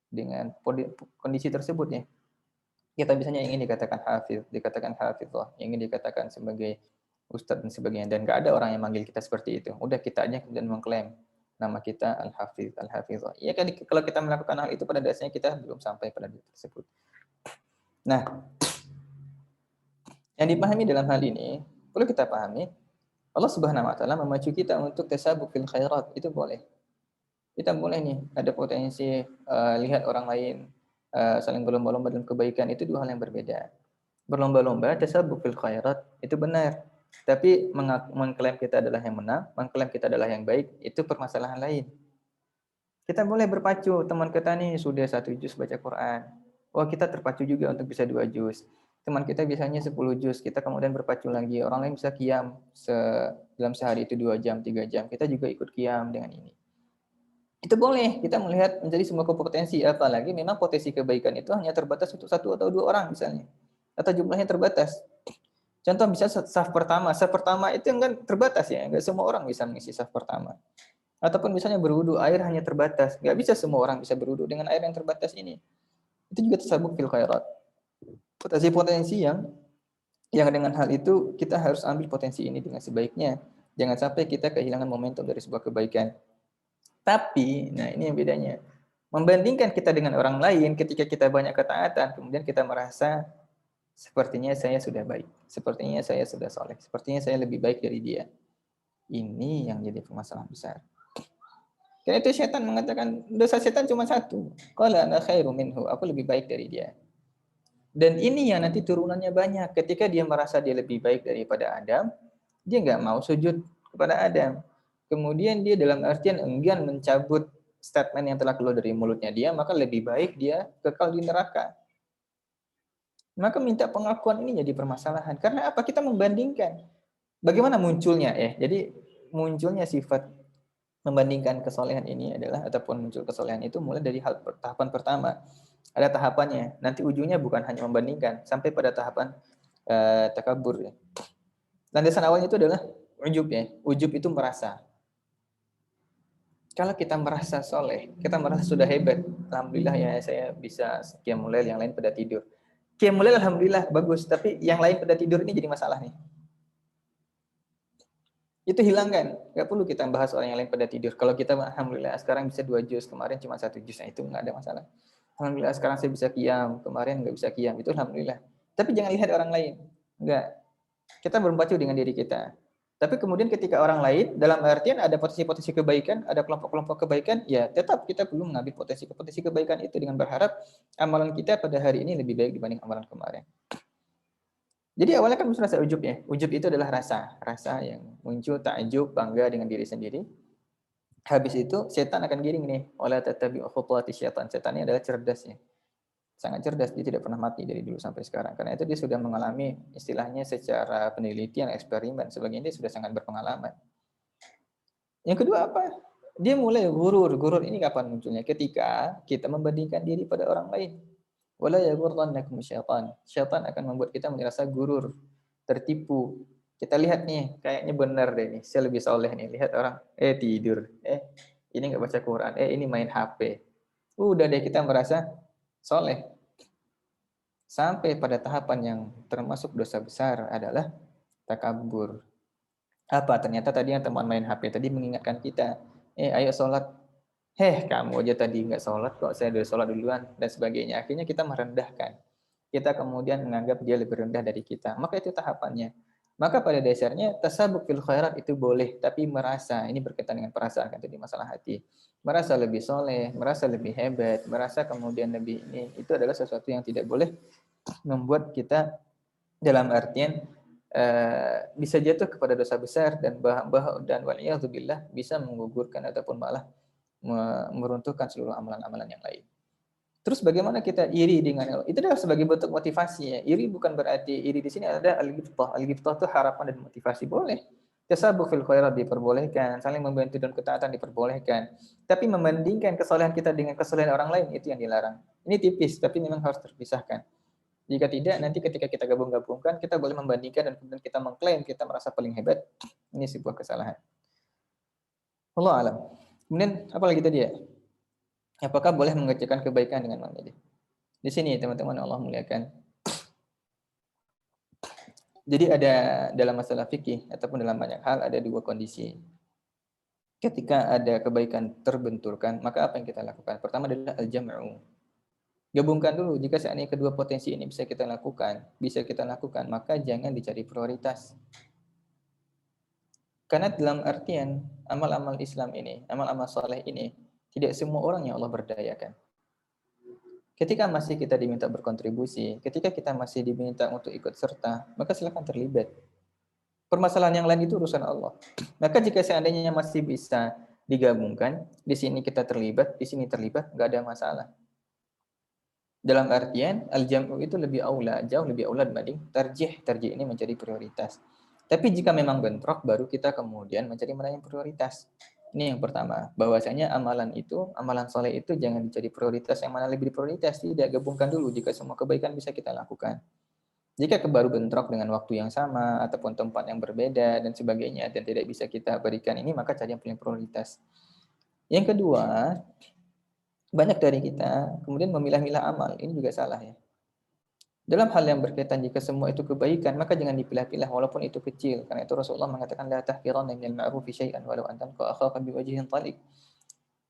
dengan kondisi tersebut ya. Kita biasanya ingin dikatakan hafidh, ingin dikatakan sebagai ustadz dan sebagainya, dan nggak ada orang yang manggil kita seperti itu. Udah kita aja kemudian mengklaim nama kita al-hafidh. Ya kan, kalau kita melakukan hal itu pada dasarnya kita belum sampai pada derajat tersebut. Nah, yang dipahami dalam hal ini perlu kita pahami, Allah Subhanahu wa taala memacu kita untuk tasabuk fil khairat, itu boleh. Kita boleh nih ada potensi lihat orang lain saling berlomba-lomba dalam kebaikan, itu dua hal yang berbeda. Berlomba-lomba tasabuk fil khairat itu benar, tapi mengklaim kita adalah yang menang, mengklaim kita adalah yang baik, itu permasalahan lain. Kita boleh berpacu, teman kita nih sudah 1 juz baca Quran. Oh, kita terpacu juga untuk bisa 2 juz. Teman kita biasanya 10 juz, kita kemudian berpacu lagi. Orang lain bisa qiyam dalam sehari itu 2 jam, 3 jam. Kita juga ikut qiyam dengan ini. Itu boleh, kita melihat menjadi sebuah kompetensi, apalagi memang potensi kebaikan itu hanya terbatas untuk 1 atau 2 orang misalnya. Atau jumlahnya terbatas. Contoh misalnya saf pertama itu kan terbatas ya, enggak semua orang bisa mengisi saf pertama. Ataupun misalnya berwudu, air hanya terbatas, enggak bisa semua orang bisa berwudu dengan air yang terbatas ini. Itu juga tasabuk fil khairat. Potensi-potensi yang dengan hal itu kita harus ambil potensi ini dengan sebaiknya. Jangan sampai kita kehilangan momentum dari sebuah kebaikan. Tapi, nah ini yang bedanya. Membandingkan kita dengan orang lain ketika kita banyak ketaatan, kemudian kita merasa sepertinya saya sudah baik, sepertinya saya sudah soleh, sepertinya saya lebih baik dari dia. Ini yang jadi permasalahan besar. Karena itu setan mengatakan dosa setan cuma 1. Qala ana khairu minhu, aku lebih baik dari dia. Dan ini yang nanti turunannya banyak. Ketika dia merasa dia lebih baik daripada Adam, dia nggak mau sujud kepada Adam. Kemudian dia dalam artian enggan mencabut statement yang telah keluar dari mulutnya dia, maka lebih baik dia kekal di neraka. Maka minta pengakuan ini jadi permasalahan. Karena apa? Kita membandingkan. Bagaimana munculnya ya? Jadi munculnya sifat membandingkan kesolehan ini adalah, ataupun muncul kesolehan itu mulai dari tahapan pertama. Ada tahapannya. Nanti ujungnya bukan hanya membandingkan, sampai pada tahapan takabur. Ya. Landasan awalnya itu adalah ujub ya. Ujub itu merasa. Kalau kita merasa soleh, kita merasa sudah hebat. Alhamdulillah ya saya bisa qiyamul lail, yang lain pada tidur. Qiyamul lail alhamdulillah bagus, tapi yang lain pada tidur ini jadi masalah nih. Itu hilangkan. Nggak perlu kita bahas orang yang lain pada tidur. Kalau kita alhamdulillah sekarang bisa 2 juz, kemarin cuma 1 juz, nah itu nggak ada masalah. Alhamdulillah sekarang saya bisa qiyam, kemarin nggak bisa qiyam, itu alhamdulillah. Tapi jangan lihat orang lain. Enggak. Kita berpacu dengan diri kita. Tapi kemudian ketika orang lain, dalam artian ada potensi-potensi kebaikan, ada kelompok-kelompok kebaikan, ya tetap kita perlu mengambil potensi-potensi kebaikan itu dengan berharap amalan kita pada hari ini lebih baik dibanding amalan kemarin. Jadi awalnya kan merasa ujub ya. Ujub itu adalah rasa yang muncul takjub, bangga dengan diri sendiri. Habis itu setan akan giring nih, wala tattabi'u khutuwati syaitan. Setan ini adalah cerdas ya. Sangat cerdas, dia tidak pernah mati dari dulu sampai sekarang. Karena itu dia sudah mengalami istilahnya secara penelitian, eksperimen, sebagainya, dia sudah sangat berpengalaman. Yang kedua apa? Dia mulai gurur. Gurur ini kapan munculnya? Ketika kita membandingkan diri pada orang lain. Wala yaghurrannakum syaitan. Syaitan akan membuat kita merasa gurur, tertipu. Kita lihat nih, kayaknya benar deh nih, saya lebih soleh nih. Lihat orang, tidur. Ini nggak baca Quran. Ini main HP. Udah deh kita merasa soleh. Sampai pada tahapan yang termasuk dosa besar adalah takabur. Apa? Ternyata tadi yang teman main HP tadi mengingatkan kita, ayo sholat. Kamu aja tadi nggak sholat kok, saya udah sholat duluan, dan sebagainya. Akhirnya kita merendahkan. Kita kemudian menganggap dia lebih rendah dari kita. Maka itu tahapannya. Maka pada dasarnya tasabuk fil khairat itu boleh, tapi merasa, ini berkaitan dengan perasaan kan tadi masalah hati. Merasa lebih soleh, merasa lebih hebat, merasa kemudian lebih ini, itu adalah sesuatu yang tidak boleh membuat kita dalam artian bisa jatuh kepada dosa besar dan waliyadzubillah bisa menggugurkan ataupun malah meruntuhkan seluruh amalan-amalan yang lain. Terus bagaimana kita iri dengan Allah? Itu adalah sebagai bentuk motivasi ya. Iri bukan berarti iri di sini ada al-ghibthah. Al-ghibthah itu harapan dan motivasi boleh. Tasabuq fil khairat diperbolehkan, saling membantu dalam ketaatan diperbolehkan. Tapi membandingkan kesalehan kita dengan kesalehan orang lain itu yang dilarang. Ini tipis, tapi memang harus terpisahkan. Jika tidak, nanti ketika kita gabung-gabungkan, kita boleh membandingkan dan kemudian kita mengklaim kita merasa paling hebat. Ini sebuah kesalahan. Allah alam. Kemudian apa lagi tadi ya? Apakah boleh mengerjakan kebaikan dengan manusia? Di sini teman-teman Allah muliakan. Jadi ada dalam masalah fikih ataupun dalam banyak hal ada dua kondisi. Ketika ada kebaikan terbenturkan, maka apa yang kita lakukan? Pertama adalah al-jam'u. Gabungkan dulu, jika seandainya kedua potensi ini bisa kita lakukan, maka jangan dicari prioritas. Karena dalam artian amal-amal Islam ini, amal-amal soleh ini, tidak semua orang yang Allah berdayakan. Ketika masih kita diminta berkontribusi, ketika kita masih diminta untuk ikut serta, maka silakan terlibat. Permasalahan yang lain itu urusan Allah. Maka jika seandainya masih bisa digabungkan, di sini kita terlibat, di sini terlibat, nggak ada masalah. Dalam artian, al-jam'u itu lebih aula, jauh lebih aula dibanding tarjih. Tarjih ini menjadi prioritas. Tapi jika memang bentrok, baru kita kemudian mencari mana yang prioritas. Ini yang pertama, bahwasanya amalan soleh itu jangan dicari prioritas, yang mana lebih prioritas, tidak, gabungkan dulu jika semua kebaikan bisa kita lakukan. Jika baru bentrok dengan waktu yang sama, ataupun tempat yang berbeda, dan sebagainya, dan tidak bisa kita berikan ini, maka cari yang paling prioritas. Yang kedua, banyak dari kita kemudian memilah-milah amal, ini juga salah ya. Dalam hal yang berkaitan jika semua itu kebaikan, maka jangan dipilah-pilah walaupun itu kecil. Karena itu Rasulullah mengatakan la tahqiranna minal ma'rufi syai'an walau an talqa akhaka biwajhin taliq.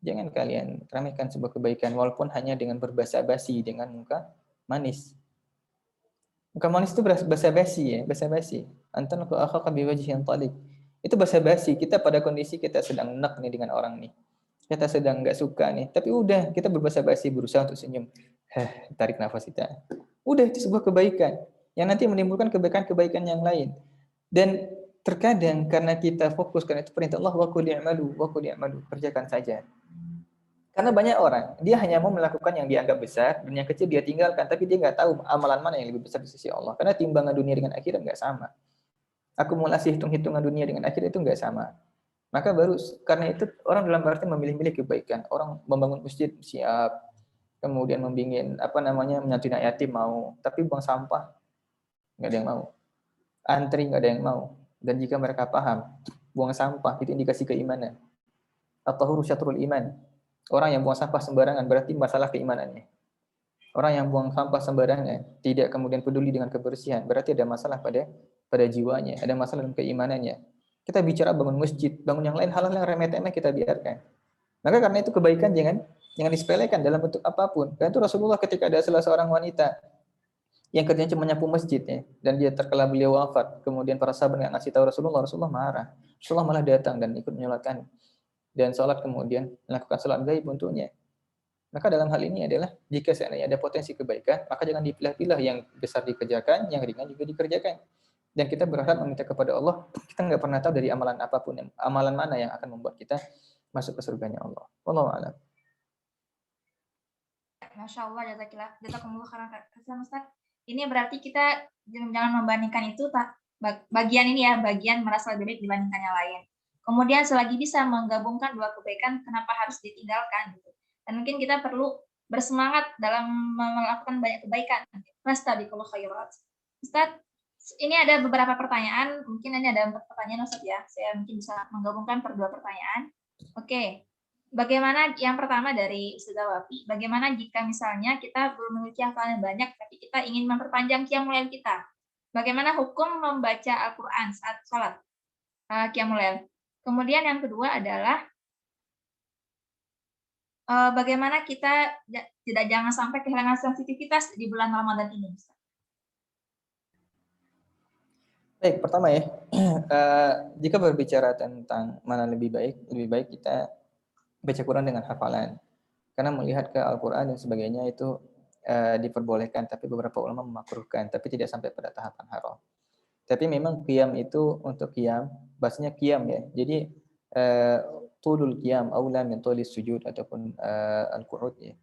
Jangan kalian remehkan sebuah kebaikan walaupun hanya dengan berbasa-basi dengan muka manis. Muka manis itu basa-basi ya, basa-basi. An talqa akhaka biwajhin taliq. Itu basa-basi, kita pada kondisi kita sedang enak nih dengan orang nih. Kita sedang enggak suka nih, tapi udah kita berbasa-basi berusaha untuk senyum. Tarik nafas kita. Udah, itu sebuah kebaikan yang nanti menimbulkan kebaikan-kebaikan yang lain. Dan terkadang karena kita fokus, karena itu perintah Allah, wa qul i'malu, kerjakan saja. Karena banyak orang, dia hanya mau melakukan yang dianggap besar, dan yang kecil dia tinggalkan, tapi dia nggak tahu amalan mana yang lebih besar di sisi Allah. Karena timbangan dunia dengan akhirat nggak sama. Akumulasi hitung-hitungan dunia dengan akhirat itu nggak sama. Maka baru, karena itu orang dalam arti memilih-milih kebaikan. Orang membangun masjid, siap. Kemudian menyantuni anak yatim mau, tapi buang sampah nggak ada yang mau, antri nggak ada yang mau. Dan jika mereka paham buang sampah itu indikasi keimanan, at-tahuru syatrul iman. Orang yang buang sampah sembarangan berarti masalah keimanannya. Orang yang buang sampah sembarangan tidak kemudian peduli dengan kebersihan berarti ada masalah pada jiwanya, ada masalah dalam keimanannya. Kita bicara bangun masjid, bangun yang lain, hal-hal yang remeh-temeh kita biarkan. Maka karena itu kebaikan jangan disepelekan dalam bentuk apapun. Dan itu Rasulullah ketika ada salah seorang wanita yang kerjanya cuma nyapu masjid ya, dan dia terkala beliau wafat, kemudian para sahabat nggak ngasih tahu Rasulullah marah. Rasulullah malah datang dan ikut menyolatkan dan sholat, kemudian melakukan sholat gaib untuknya. Maka dalam hal ini adalah jika seandainya ada potensi kebaikan, maka jangan dipilah-pilah, yang besar dikerjakan, yang ringan juga dikerjakan. Dan kita berharap meminta kepada Allah, kita nggak pernah tahu dari amalan apapun, amalan mana yang akan membuat kita masuk ke surganya Allah. Wallahu a'lam. Masya Allah, jazakumullah khairan Ustaz. Ini berarti kita jangan membandingkan itu bagian ini ya, bagian merasa lebih baik dibandingkan yang lain. Kemudian selagi bisa menggabungkan dua kebaikan, kenapa harus ditinggalkan gitu. Dan mungkin kita perlu bersemangat dalam melakukan banyak kebaikan. Fastabiqul khairat. Ustaz, ini ada beberapa pertanyaan, mungkin ini ada 4 pertanyaan Ustaz ya. Saya mungkin bisa menggabungkan per 2 pertanyaan. Oke. Bagaimana, yang pertama dari Ustazah Wafi, bagaimana jika misalnya kita belum memiliki hafalan yang banyak, tapi kita ingin memperpanjang qiyamul lail kita? Bagaimana hukum membaca Al-Quran saat sholat qiyamul lail? Kemudian yang kedua adalah, bagaimana kita jangan sampai kehilangan sensitivitas di bulan Ramadan ini? Baik, pertama ya, jika berbicara tentang mana lebih baik kita baca Quran dengan hafalan. Karena melihat ke Al-Quran dan sebagainya itu diperbolehkan, tapi beberapa ulama memakruhkan, tapi tidak sampai pada tahapan haram. Tapi memang qiyam itu untuk qiyam, bahasanya qiyam ya. Jadi tulul qiyam aula min tulis sujud ataupun al-qu'ud ya.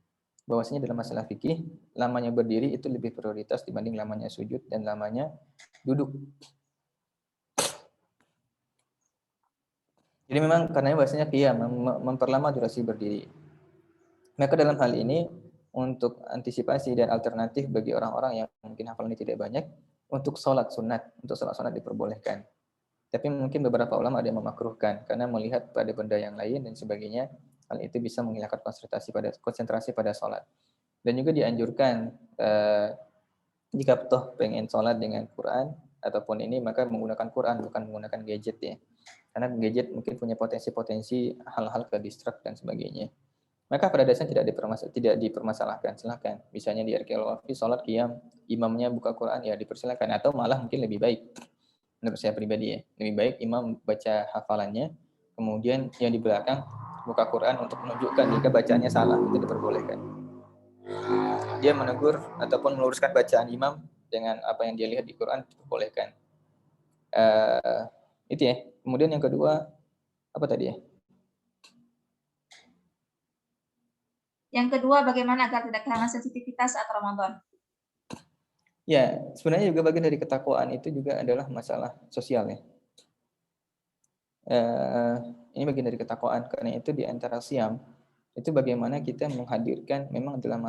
Bahwasanya dalam masalah fikih, lamanya berdiri itu lebih prioritas dibanding lamanya sujud dan lamanya duduk. Jadi memang karena bahasanya qiyam memperlama durasi berdiri. Maka dalam hal ini untuk antisipasi dan alternatif bagi orang-orang yang mungkin hafalannya tidak banyak, untuk sholat sunat diperbolehkan. Tapi mungkin beberapa ulama ada yang memakruhkan karena melihat pada benda yang lain dan sebagainya, hal itu bisa menghilangkan konsentrasi pada sholat. Dan juga dianjurkan jika toh pengen sholat dengan Quran ataupun ini, maka menggunakan Quran bukan menggunakan gadget ya. Karena gadget mungkin punya potensi-potensi hal-hal ke distract dan sebagainya. Maka pada dasarnya tidak dipermasalahkan, silahkan. Misalnya di RKL Wafi, sholat qiyam, imamnya buka Quran, ya dipersilakan. Atau malah mungkin lebih baik, menurut saya pribadi ya, lebih baik imam baca hafalannya, kemudian yang di belakang buka Quran untuk menunjukkan jika bacaannya salah, itu diperbolehkan. Dia menegur ataupun meluruskan bacaan imam dengan apa yang dia lihat di Quran, diperbolehkan. Itu ya. Kemudian yang kedua, apa tadi ya? Yang kedua, bagaimana agar tidak kehilangan sensitivitas saat Ramadan? Ya, sebenarnya juga bagian dari ketakwaan itu juga adalah masalah sosial ya. Ini bagian dari ketakwaan, karena itu di antara siam itu bagaimana kita menghadirkan, memang adalah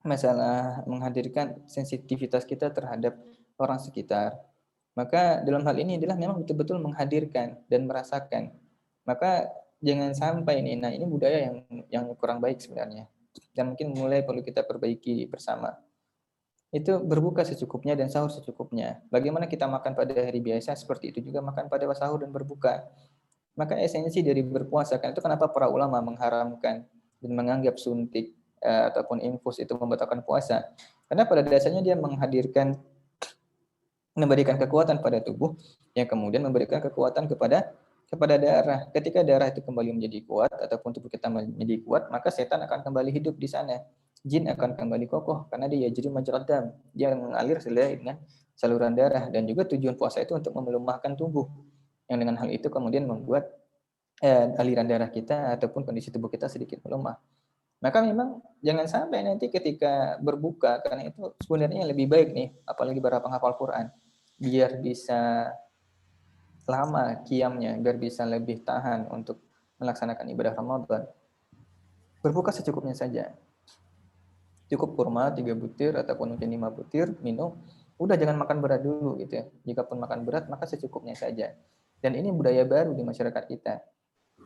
masalah menghadirkan sensitivitas kita terhadap orang sekitar. Maka dalam hal ini adalah memang betul-betul menghadirkan dan merasakan. Maka jangan sampai ini, nah ini budaya yang kurang baik sebenarnya. Dan mungkin mulai perlu kita perbaiki bersama. Itu berbuka secukupnya dan sahur secukupnya. Bagaimana kita makan pada hari biasa, seperti itu juga makan pada sahur dan berbuka. Maka esensi dari berpuasa, kan itu kenapa para ulama mengharamkan dan menganggap suntik ataupun infus itu membatalkan puasa. Karena pada dasarnya dia memberikan kekuatan pada tubuh, yang kemudian memberikan kekuatan kepada darah. Ketika darah itu kembali menjadi kuat ataupun tubuh kita menjadi kuat, maka setan akan kembali hidup di sana. Jin akan kembali kokoh karena dia jadi majrad dam. Dia mengalir dengan saluran darah, dan juga tujuan puasa itu untuk melemahkan tubuh. Yang dengan hal itu kemudian membuat aliran darah kita ataupun kondisi tubuh kita sedikit melemah. Maka memang jangan sampai nanti ketika berbuka, karena itu sebenarnya lebih baik nih, apalagi para penghafal Quran, biar bisa lama qiyamnya, biar bisa lebih tahan untuk melaksanakan ibadah Ramadan. Berbuka secukupnya saja. Cukup kurma 3 butir ataupun mungkin 5 butir, minum. Udah jangan makan berat dulu gitu ya. Jikapun makan berat, maka secukupnya saja. Dan ini budaya baru di masyarakat kita.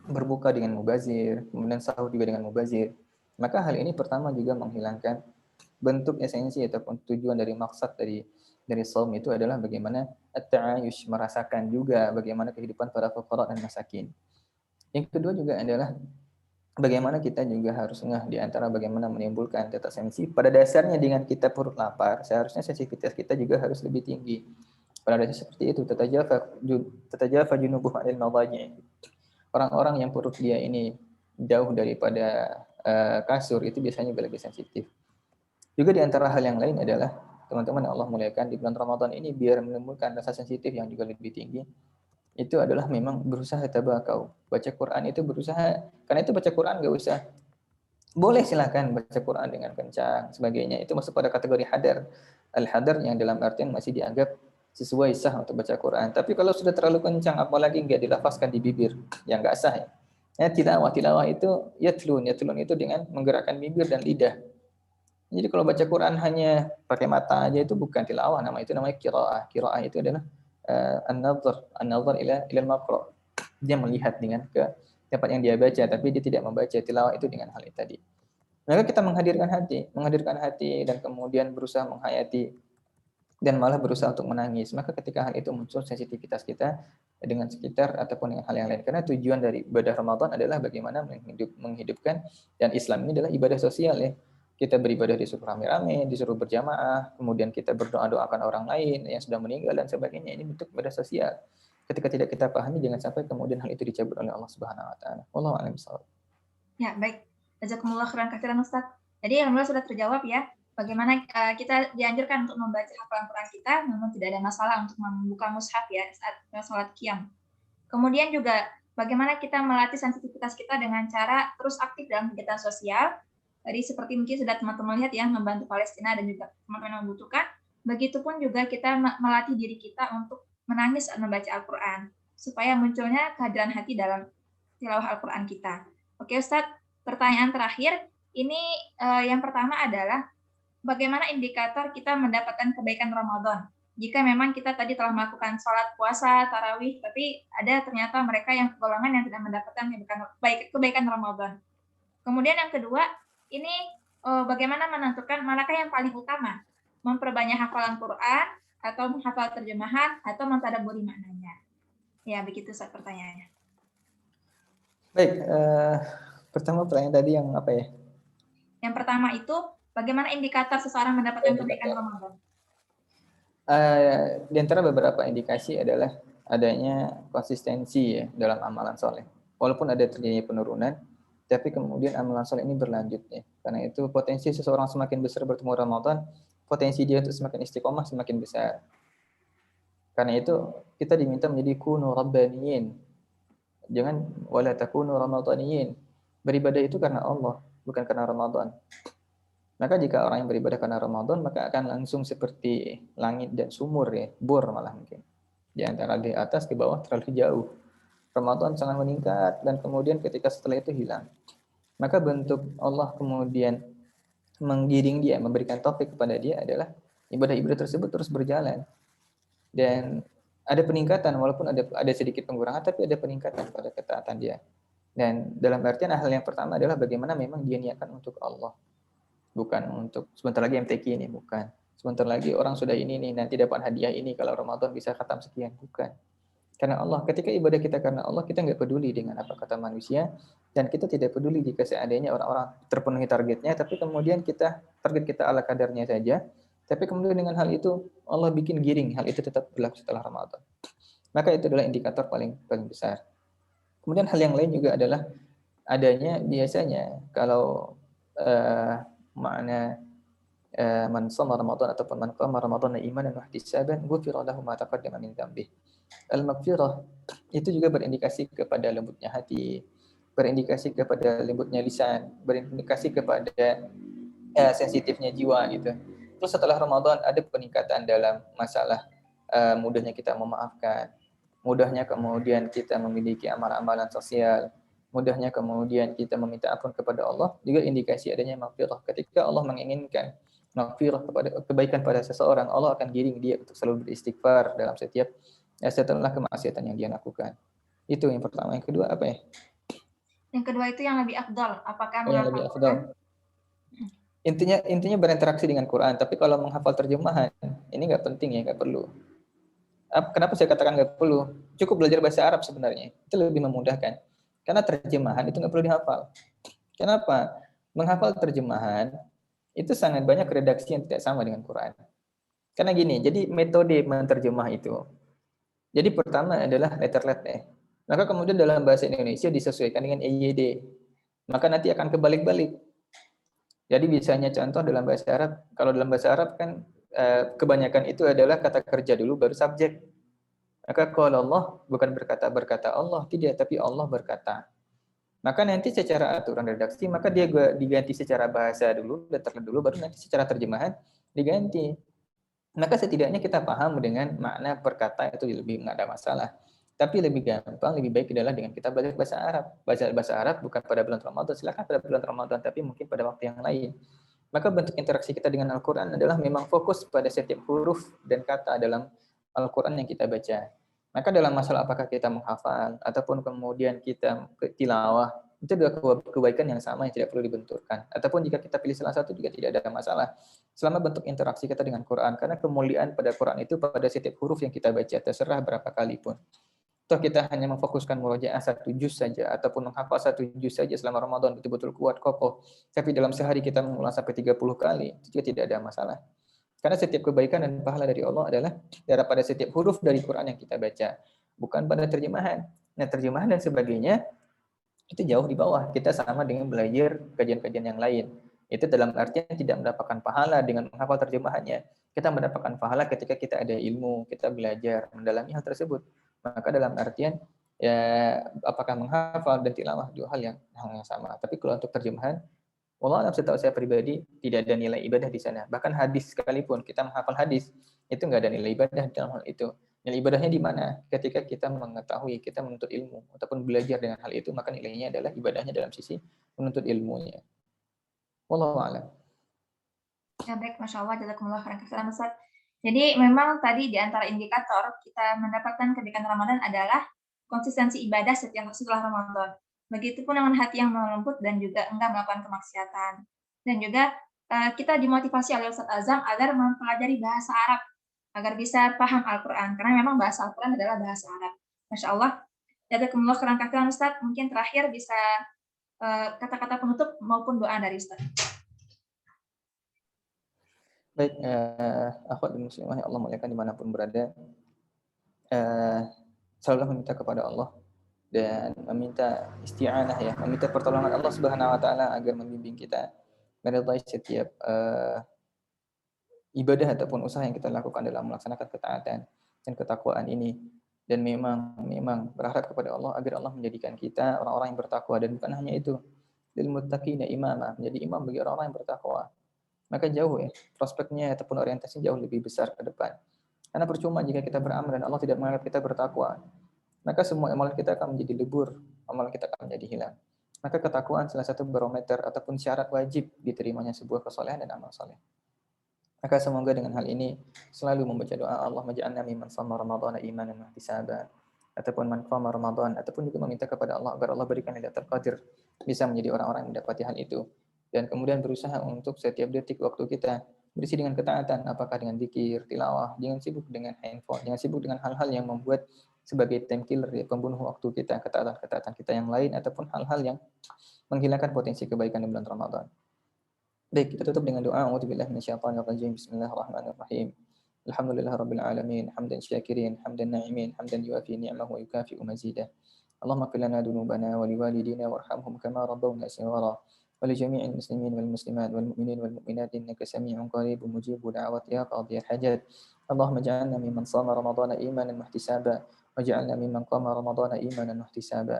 Berbuka dengan mubazir, kemudian sahur juga dengan mubazir. Maka hal ini pertama juga menghilangkan bentuk esensi ataupun tujuan dari maksud dari saum itu adalah bagaimana at-ta'ayush, merasakan juga bagaimana kehidupan para fuqara dan masakin. Yang kedua juga adalah bagaimana kita juga harus di antara bagaimana menimbulkan data sensi. Pada dasarnya dengan kita perut lapar, seharusnya sensitivitas kita juga harus lebih tinggi. Pada dasarnya seperti itu, tatajafa junubuhum 'anil madaji'. Orang-orang yang perut dia ini jauh daripada kasur itu biasanya lebih sensitif. Juga di antara hal yang lain adalah teman-teman yang Allah muliakan, di bulan Ramadan ini biar menimbulkan rasa sensitif yang juga lebih tinggi, itu adalah memang berusaha tabakau. Baca Quran itu berusaha, karena itu baca Quran nggak usah, boleh silakan baca Quran dengan kencang, sebagainya. Itu masuk pada kategori hadar. Al-hadar yang dalam artian masih dianggap sesuai sah untuk baca Quran. Tapi kalau sudah terlalu kencang, apalagi nggak dilafazkan di bibir, yang nggak sah ya. Tilawah itu yatlun itu dengan menggerakkan bibir dan lidah. Jadi kalau baca Quran hanya pakai mata aja itu bukan tilawah, itu namanya qiraah. Qiraah itu adalah an-nazar ila al-maqra. Dia melihat dengan ke tempat yang dia baca, tapi dia tidak membaca. Tilawah itu dengan hal itu tadi. Maka kita menghadirkan hati dan kemudian berusaha menghayati dan malah berusaha untuk menangis. Maka ketika hal itu muncul, sensitivitas kita dengan sekitar ataupun dengan hal yang lain. Karena tujuan dari ibadah Ramadan adalah bagaimana menghidupkan, dan Islam ini adalah ibadah sosial ya. Kita beribadah disuruh rame-rame, disuruh berjamaah, kemudian kita berdoa-doakan orang lain yang sudah meninggal dan sebagainya. Ini bentuk ibadah sosial. Ketika tidak kita pahami, jangan sampai kemudian hal itu dicabut oleh Allah Subhanahu wa taala. Wallahu a'lam bishawab. Ya, baik. Jazakumullah khairan katsiran Ustaz. Jadi alhamdulillah sudah terjawab ya. Bagaimana kita dianjurkan untuk membaca hafalan Quran kita, namun tidak ada masalah untuk membuka mushaf ya saat sholat qiyam. Kemudian juga bagaimana kita melatih sensitivitas kita dengan cara terus aktif dalam kegiatan sosial. Tadi seperti mungkin sudah teman-teman lihat ya, membantu Palestina dan juga teman-teman yang membutuhkan. Begitupun juga kita melatih diri kita untuk menangis saat membaca Al-Quran. supaya munculnya kehadiran hati dalam tilawah Al-Quran kita. Oke Ustadz, pertanyaan terakhir, ini yang pertama adalah bagaimana indikator kita mendapatkan kebaikan Ramadan? Jika memang kita tadi telah melakukan sholat puasa, tarawih, tapi ada ternyata mereka yang golongan yang tidak mendapatkan kebaikan Ramadan. Kemudian yang kedua, ini bagaimana menentukan manakah yang paling utama? Memperbanyak hafalan Quran, atau menghafal terjemahan, atau mentadabburi maknanya? Ya, begitu Ustaz pertanyaannya. Baik, pertama pertanyaan tadi yang apa ya? Yang pertama itu, bagaimana indikator seseorang mendapatkan kebaikan Ramadan? Di antara beberapa indikasi adalah adanya konsistensi ya dalam amalan soleh. Walaupun ada terjadi penurunan, tapi kemudian amalan soleh ini berlanjut ya. Karena itu potensi seseorang semakin besar bertemu Ramadan, potensi dia untuk semakin istiqomah semakin besar. Karena itu kita diminta menjadi kunu rabbaniyin. Jangan wala takunu ramadaniyin. Beribadah itu karena Allah, bukan karena Ramadan. Maka jika orang yang beribadah karena Ramadan, maka akan langsung seperti langit dan sumur ya, bor malah mungkin. Di antara di atas ke bawah terlalu jauh. Ramadan sangat meningkat dan kemudian ketika setelah itu hilang. Maka bentuk Allah kemudian menggiring dia, memberikan taufik kepada dia adalah ibadah-ibadah tersebut terus berjalan. Dan ada peningkatan walaupun ada sedikit pengurangan, tapi ada peningkatan pada ketaatan dia. Dan dalam artian hal yang pertama adalah bagaimana memang dia niatkan untuk Allah. Bukan untuk sebentar lagi MTQ ini, bukan. Sebentar lagi orang sudah ini nih, nanti dapat hadiah ini kalau Ramadan bisa khatam sekian, bukan. Karena Allah, ketika ibadah kita karena Allah, kita nggak peduli dengan apa kata manusia, dan kita tidak peduli jika seandainya orang-orang terpenuhi targetnya, tapi kemudian target kita ala kadarnya saja, tapi kemudian dengan hal itu Allah bikin giring, hal itu tetap berlaku setelah Ramadan. Maka itu adalah indikator paling besar. Kemudian hal yang lain juga adalah adanya biasanya kalau makna man shoma Ramadan ataupun man qama Ramadan imanan wa ihtisaban ghufira lahu ma taqaddama min dzambih. Al-maghfirah itu juga berindikasi kepada lembutnya hati, berindikasi kepada lembutnya lisan, berindikasi kepada sensitifnya jiwa gitu. Terus setelah Ramadan ada peningkatan dalam masalah mudahnya kita memaafkan, mudahnya kemudian kita memiliki amalan-amalan sosial, mudahnya kemudian kita meminta ampun kepada Allah, juga indikasi adanya maghfirah. Ketika Allah menginginkan maghfirah kepada kebaikan pada seseorang, Allah akan giring dia untuk selalu beristighfar dalam setiap setelah kemaksiatan yang dia lakukan. Itu yang pertama. Yang kedua apa ya? Yang kedua itu yang lebih afdal. Apakah yang lebih afdal? Intinya berinteraksi dengan Quran. Tapi kalau menghafal terjemahan, ini nggak penting ya, nggak perlu. Kenapa saya katakan nggak perlu? Cukup belajar bahasa Arab sebenarnya. Itu lebih memudahkan. Karena terjemahan itu nggak perlu dihafal. Kenapa? Menghafal terjemahan itu sangat banyak redaksi yang tidak sama dengan Quran. Karena gini, jadi metode menerjemah itu. Jadi pertama adalah letter-letter. Maka kemudian dalam bahasa Indonesia disesuaikan dengan EYD. Maka nanti akan kebalik-balik. Jadi biasanya contoh dalam bahasa Arab, kalau dalam bahasa Arab kan kebanyakan itu adalah kata kerja dulu baru subjek. Maka kalau Allah bukan berkata Allah, tidak, tapi Allah berkata. Maka nanti secara aturan redaksi, maka dia diganti secara bahasa dulu, letter dulu, baru nanti secara terjemahan diganti. Maka setidaknya kita paham dengan makna perkata itu lebih nggak ada masalah. Tapi lebih gampang, lebih baik adalah dengan kita belajar bahasa Arab. Bahasa Arab bukan pada bulan Ramadan, silakan pada bulan Ramadan, tapi mungkin pada waktu yang lain. Maka bentuk interaksi kita dengan Al-Quran adalah memang fokus pada setiap huruf dan kata dalam Al-Quran yang kita baca. Maka dalam masalah apakah kita menghafal ataupun kemudian kita tilawah, itu adalah kebaikan yang sama yang tidak perlu dibenturkan. Ataupun jika kita pilih salah satu juga tidak ada masalah. Selama bentuk interaksi kita dengan Quran, karena kemuliaan pada Quran itu pada setiap huruf yang kita baca, terserah berapa kali pun. Toh kita hanya memfokuskan murojaah satu juz saja, ataupun menghafal satu juz saja selama Ramadan betul-betul kuat, kokoh. Tapi dalam sehari kita mengulang sampai 30 kali, itu juga tidak ada masalah. Karena setiap kebaikan dan pahala dari Allah adalah daripada setiap huruf dari Quran yang kita baca, bukan pada terjemahan. Nah, terjemahan dan sebagainya itu jauh di bawah. Kita sama dengan belajar kajian-kajian yang lain. Itu dalam artian tidak mendapatkan pahala dengan menghafal terjemahannya. Kita mendapatkan pahala ketika kita ada ilmu, kita belajar mendalami hal tersebut. Maka dalam artian ya apakah menghafal dan tilawah dua hal yang sama. Tapi kalau untuk terjemahan, wallah setahu saya pribadi tidak ada nilai ibadah di sana. Bahkan hadis sekalipun kita menghafal hadis itu nggak ada nilai ibadah dalam hal itu. Dan ibadahnya di mana? Ketika kita mengetahui, kita menuntut ilmu ataupun belajar dengan hal itu, maka nilainya adalah ibadahnya dalam sisi menuntut ilmunya. Wallahu a'lam. Ya baik, Masya Allah, jazakumullah khairan Ustaz. Jadi memang tadi di antara indikator kita mendapatkan kebaikan Ramadan adalah konsistensi ibadah setelah Ramadan. Begitupun dengan hati yang lembut dan juga enggak melakukan kemaksiatan. Dan juga kita dimotivasi oleh Ustaz Azam agar mempelajari bahasa Arab, agar bisa paham Al-Quran. Karena memang bahasa Al-Quran adalah bahasa Arab. Masya Allah, jazakumullah khairan Ustaz. Mungkin terakhir bisa kata-kata penutup maupun doa dari Ustaz. Baik, akhwat dan muslimah yang Allah muliakan dimanapun berada, selalu meminta kepada Allah dan meminta isti'anah ya, meminta pertolongan Allah Subhanahu wa taala agar membimbing kita meridai setiap ibadah ataupun usaha yang kita lakukan dalam melaksanakan ketaatan dan ketakwaan ini. Dan memang berharap kepada Allah agar Allah menjadikan kita orang-orang yang bertakwa, dan bukan hanya itu, lil muttaqina imama, menjadi imam bagi orang-orang yang bertakwa. Maka jauh ya prospeknya ataupun orientasinya jauh lebih besar ke depan. Karena percuma jika kita beramal dan Allah tidak menganggap kita bertakwa, maka semua amalan kita akan menjadi lebur, amalan kita akan menjadi hilang. Maka ketakwaan salah satu barometer ataupun syarat wajib diterimanya sebuah kesolehan dan amal soleh. Maka semoga dengan hal ini selalu membaca doa Allah maj'alna mimman shama ramadhana imanan wa ihtisaban, ataupun man qama Ramadan, ataupun juga meminta kepada Allah agar Allah berikan Lailatul Qadar, bisa menjadi orang-orang yang mendapati hal itu. Dan kemudian berusaha untuk setiap detik waktu kita berisi dengan ketaatan, apakah dengan zikir, tilawah, jangan sibuk dengan handphone, jangan sibuk dengan hal-hal yang membuat sebagai time killer, ya, pembunuh waktu kita, ketaatan kita yang lain, ataupun hal-hal yang menghilangkan potensi kebaikan di bulan Ramadan. Baik, kita tutup dengan doa. A'udzubillahi minasyaitonirrajim. Bismillahirrahmanirrahim. Alhamdulillahirabbil alamin, hamdan syakirin, hamdan na'imin, hamdan yuwafi ni'amahu wa yukafi'u mazidah. Allahumma ighfir lana dhunubana wa liwalidina warhamhum kama rabbawna shighara. ولجميع المسلمين والمسلمات والمؤمنين والمؤمنات إنك سميع قريب مجيب دعوات يا قاضي الحاجات. اللهم اجعلنا ممن صام رمضان إيمانا واحتسابا واجعلنا ممن قام رمضان إيمانا واحتسابا.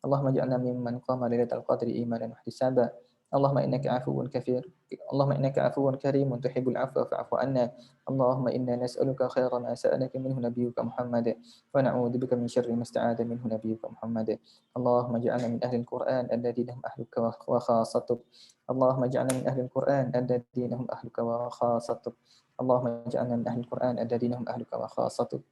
اللهم اجعلنا ممن قام ليلة القدر إيمانا واحتسابا. اللهم إنك عفو كثير، اللهم إنك عفو كريم تحب العفو فاعف عنا. اللهم إنا نسألك خير ما سألك منه نبيك محمد ونعوذ بك من شر ما استعاذ منه نبيك محمد. اللهم اجعلنا من أهل القرآن الذين هم أهلك وخاصتك. اللهم اجعلنا من أهل القرآن الذين هم أهلك وخاصتك. اللهم اجعلنا من أهل القرآن الذين هم أهلك وخاصتك.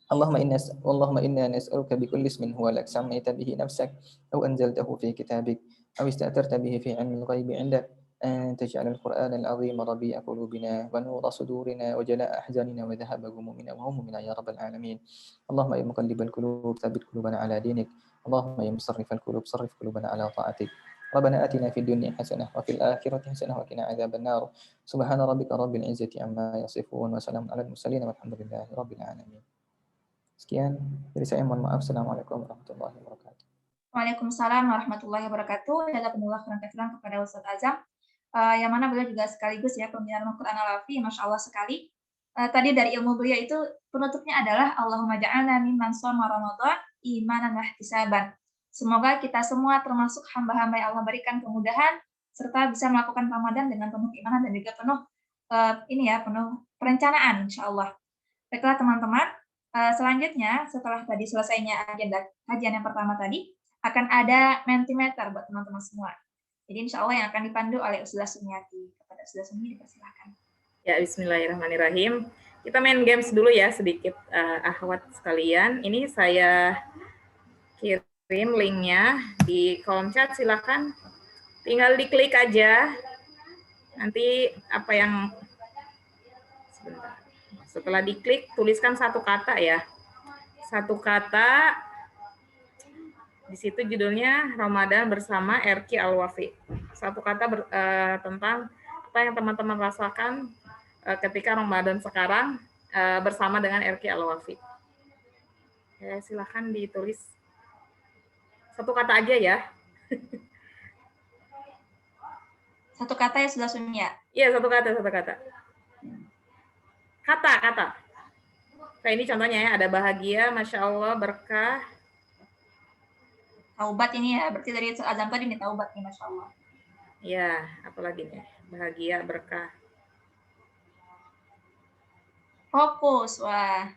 اللهم إنا نسألك بكل اسم هو لك سميت به نفسك أو أنزلته في كتابك أو استأثرت به في علم الغيب عندك أن تجعل القرآن العظيم ربيع قلوبنا ونور صدورنا وجلاء أحزاننا وذهاب غمومنا وهمومنا يا رب العالمين. اللهم يا مقلب القلوب ثبت قلوبنا على دينك. اللهم يا مصرف القلوب صرف قلوبنا على طاعتك. ربنا آتنا في الدنيا حسنة وفي الآخرة حسنة وقنا عذاب النار. سبحان ربك رب العزة عما يصفون وسلام على المرسلين والحمد لله رب العالمين. Sekian dari saya, mohon maaf. Assalamualaikum warahmatullahi wabarakatuh. Waalaikumsalam warahmatullahi wabarakatuh. Jazakumullah khairan kepada Ustadz Azam, yang mana beliau juga sekaligus ya pembinaan Al-Quran Al-Afi, Masya Allah sekali. Tadi dari ilmu beliau itu penutupnya adalah Allahumma ja'alna mimman shoma Ramadan imanan wa ihtisaban. Semoga kita semua termasuk hamba-hamba yang Allah berikan kemudahan serta bisa melakukan Ramadan dengan penuh keimanan dan juga penuh penuh perencanaan, insya Allah. Baiklah teman-teman, selanjutnya setelah tadi selesainya agenda kajian yang pertama tadi, akan ada Mentimeter buat teman-teman semua. Jadi insya Allah yang akan dipandu oleh Ustazah Sumiati. Kepada Ustazah Sumiati dipersilakan. Ya, bismillahirrahmanirrahim. Kita main games dulu ya sedikit, akhwat sekalian. Ini saya kirim linknya di kolom chat, silakan. Tinggal diklik aja. Nanti apa yang sebentar. Setelah diklik, tuliskan satu kata ya. Satu kata, di situ judulnya Ramadan bersama Erki Al-Wafi. Satu kata tentang apa yang teman-teman rasakan ketika Ramadan sekarang bersama dengan Erki Al-Wafi. Ya, silakan ditulis. Satu kata aja ya. Satu kata ya sudah Sunya? Iya, satu kata. Kata. Kayak ini contohnya ya, ada bahagia, Masya Allah, berkah. Taubat ini ya, berarti dari Azam tadi nih taubat nih, Masya Allah. Iya, apalagi nih, bahagia, berkah. Fokus, wah.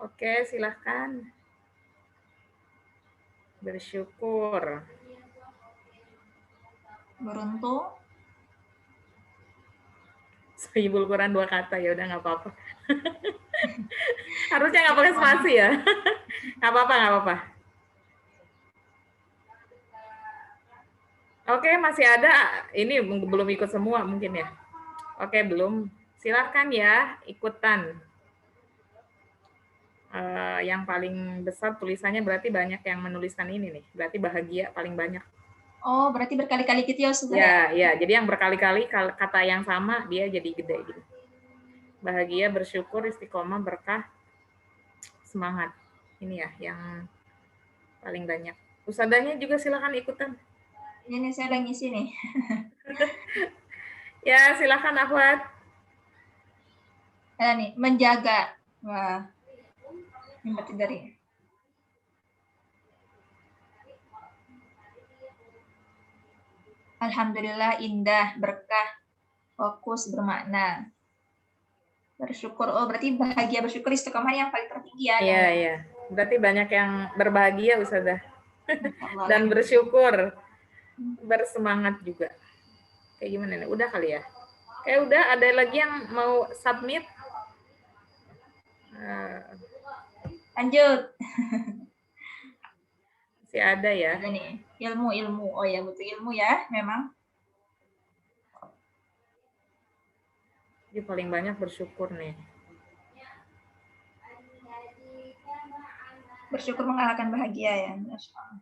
Oke, silahkan. Bersyukur. Beruntung. Sohibul Quran 2 kata, ya udah nggak apa-apa. Harusnya nggak pakai spasi ya. Nggak apa-apa, nggak apa-apa. Oke, masih ada. Ini belum ikut semua mungkin ya. Oke, belum. Silahkan ya, ikutan. Yang paling besar tulisannya berarti banyak yang menuliskan ini nih. Berarti bahagia paling banyak. Oh, berarti berkali-kali gitu ya, Ustazah? Ya, ya. Jadi yang berkali-kali kata yang sama dia jadi gede gitu. Bahagia, bersyukur, istiqomah, berkah, semangat. Ini ya yang paling banyak. Ustazahnya juga silakan ikutan. Ini saya udah ngisi nih. Ya, silakan Ahwat. Ada nih, menjaga. Wah, ini berarti dari Alhamdulillah indah, berkah, fokus, bermakna. Bersyukur, oh berarti bahagia bersyukur istiqomah yang paling tertinggi ya. Iya, iya. Berarti banyak yang berbahagia Ustazah. Dan bersyukur. Bersemangat juga. Kayak gimana nih? Udah kali ya? Kayak udah, ada lagi yang mau submit? Lanjut. Masih ada ya? Ada nih, ilmu. Oh ya, butuh ilmu ya, memang. Dia paling banyak bersyukur nih. Bersyukur mengalahkan bahagia ya. Masya Allah.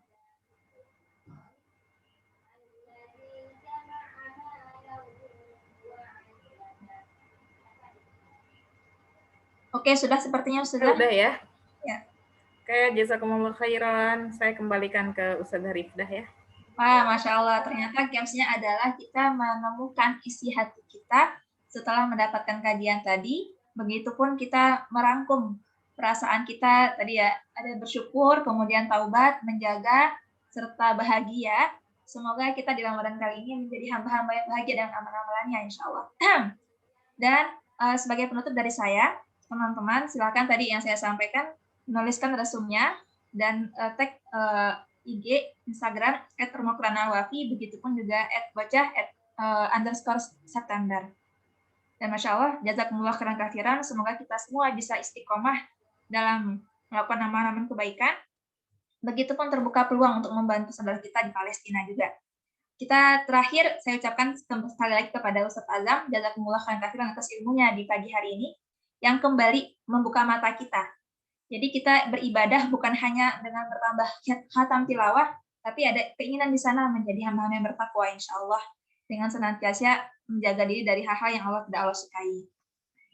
Oke, sudah sepertinya sudah. Udah ya? Ya. Oke, jazakumullah khairan. Saya kembalikan ke Ustazah Rifdah ya. Wah, Masya Allah. Ternyata gamesnya adalah kita menemukan isi hati kita setelah mendapatkan kajian tadi. Begitupun kita merangkum perasaan kita tadi ya. Ada bersyukur, kemudian taubat, menjaga, serta bahagia. Semoga kita di Ramadan kali ini menjadi hamba-hamba yang bahagia dengan amal-amalannya, insya Allah. Dan sebagai penutup dari saya, teman-teman, silakan tadi yang saya sampaikan, menuliskan resumnya dan tag IG, Instagram, @rumahquranalwafi, begitupun juga @bocah_September. Dan Masya Allah, jazakumullah khairan katsiran, semoga kita semua bisa istiqomah dalam melakukan amal-amal kebaikan. Begitupun terbuka peluang untuk membantu saudara kita di Palestina juga. Kita terakhir, saya ucapkan sekali lagi kepada Ustaz Azam, jazakumullah khairan katsiran atas ilmunya di pagi hari ini, yang kembali membuka mata kita. Jadi kita beribadah bukan hanya dengan bertambah khatam tilawah, tapi ada keinginan di sana menjadi hamba-hamba yang bertakwa, insya Allah, dengan senantiasa menjaga diri dari hal-hal yang Allah tidak Allah sukai.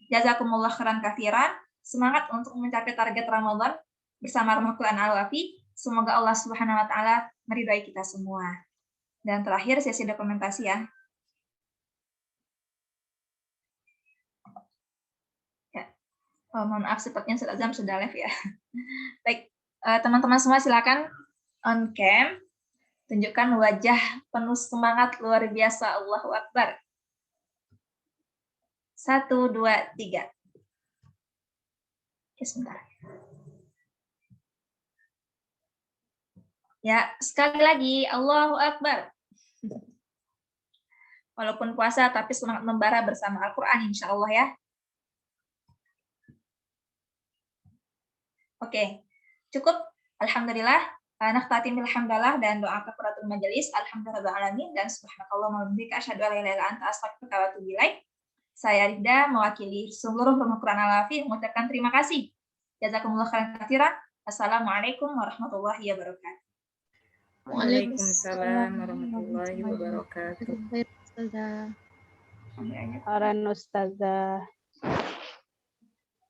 Jazakumullah khairan katsiran, semangat untuk mencapai target Ramadan bersama Rumah Quran Al-Wafi. Semoga Allah Subhanahu wa taala meridai kita semua. Dan terakhir sesi dokumentasi ya. Mohon maaf, sepertinya Ustaz Azam sudah live ya. Baik, teman-teman semua silakan on cam. Tunjukkan wajah penuh semangat luar biasa. Allahu Akbar. 1, 2, 3. Ya, sebentar. Ya, sekali lagi. Allahu Akbar. Walaupun puasa, tapi semangat membara bersama Al-Quran, insya Allah ya. Oke, cukup. Alhamdulillah. Nakhtatim bilhamdalillah dan doa kafaratul majelis. Alhamdulillahirabbil alamin dan subhanakallahumma wa bihamdika asyhadu an la ilaha illa anta astaghfiruka wa atubu ilaik. Saya Rifda mewakili seluruh Rumah Quran Al-Wafi mengucapkan terima kasih. Jazakumullah khairan katsiran. Assalamualaikum warahmatullahi wabarakatuh. Waalaikumsalam warahmatullahi wabarakatuh. Ustazah. Ustazah.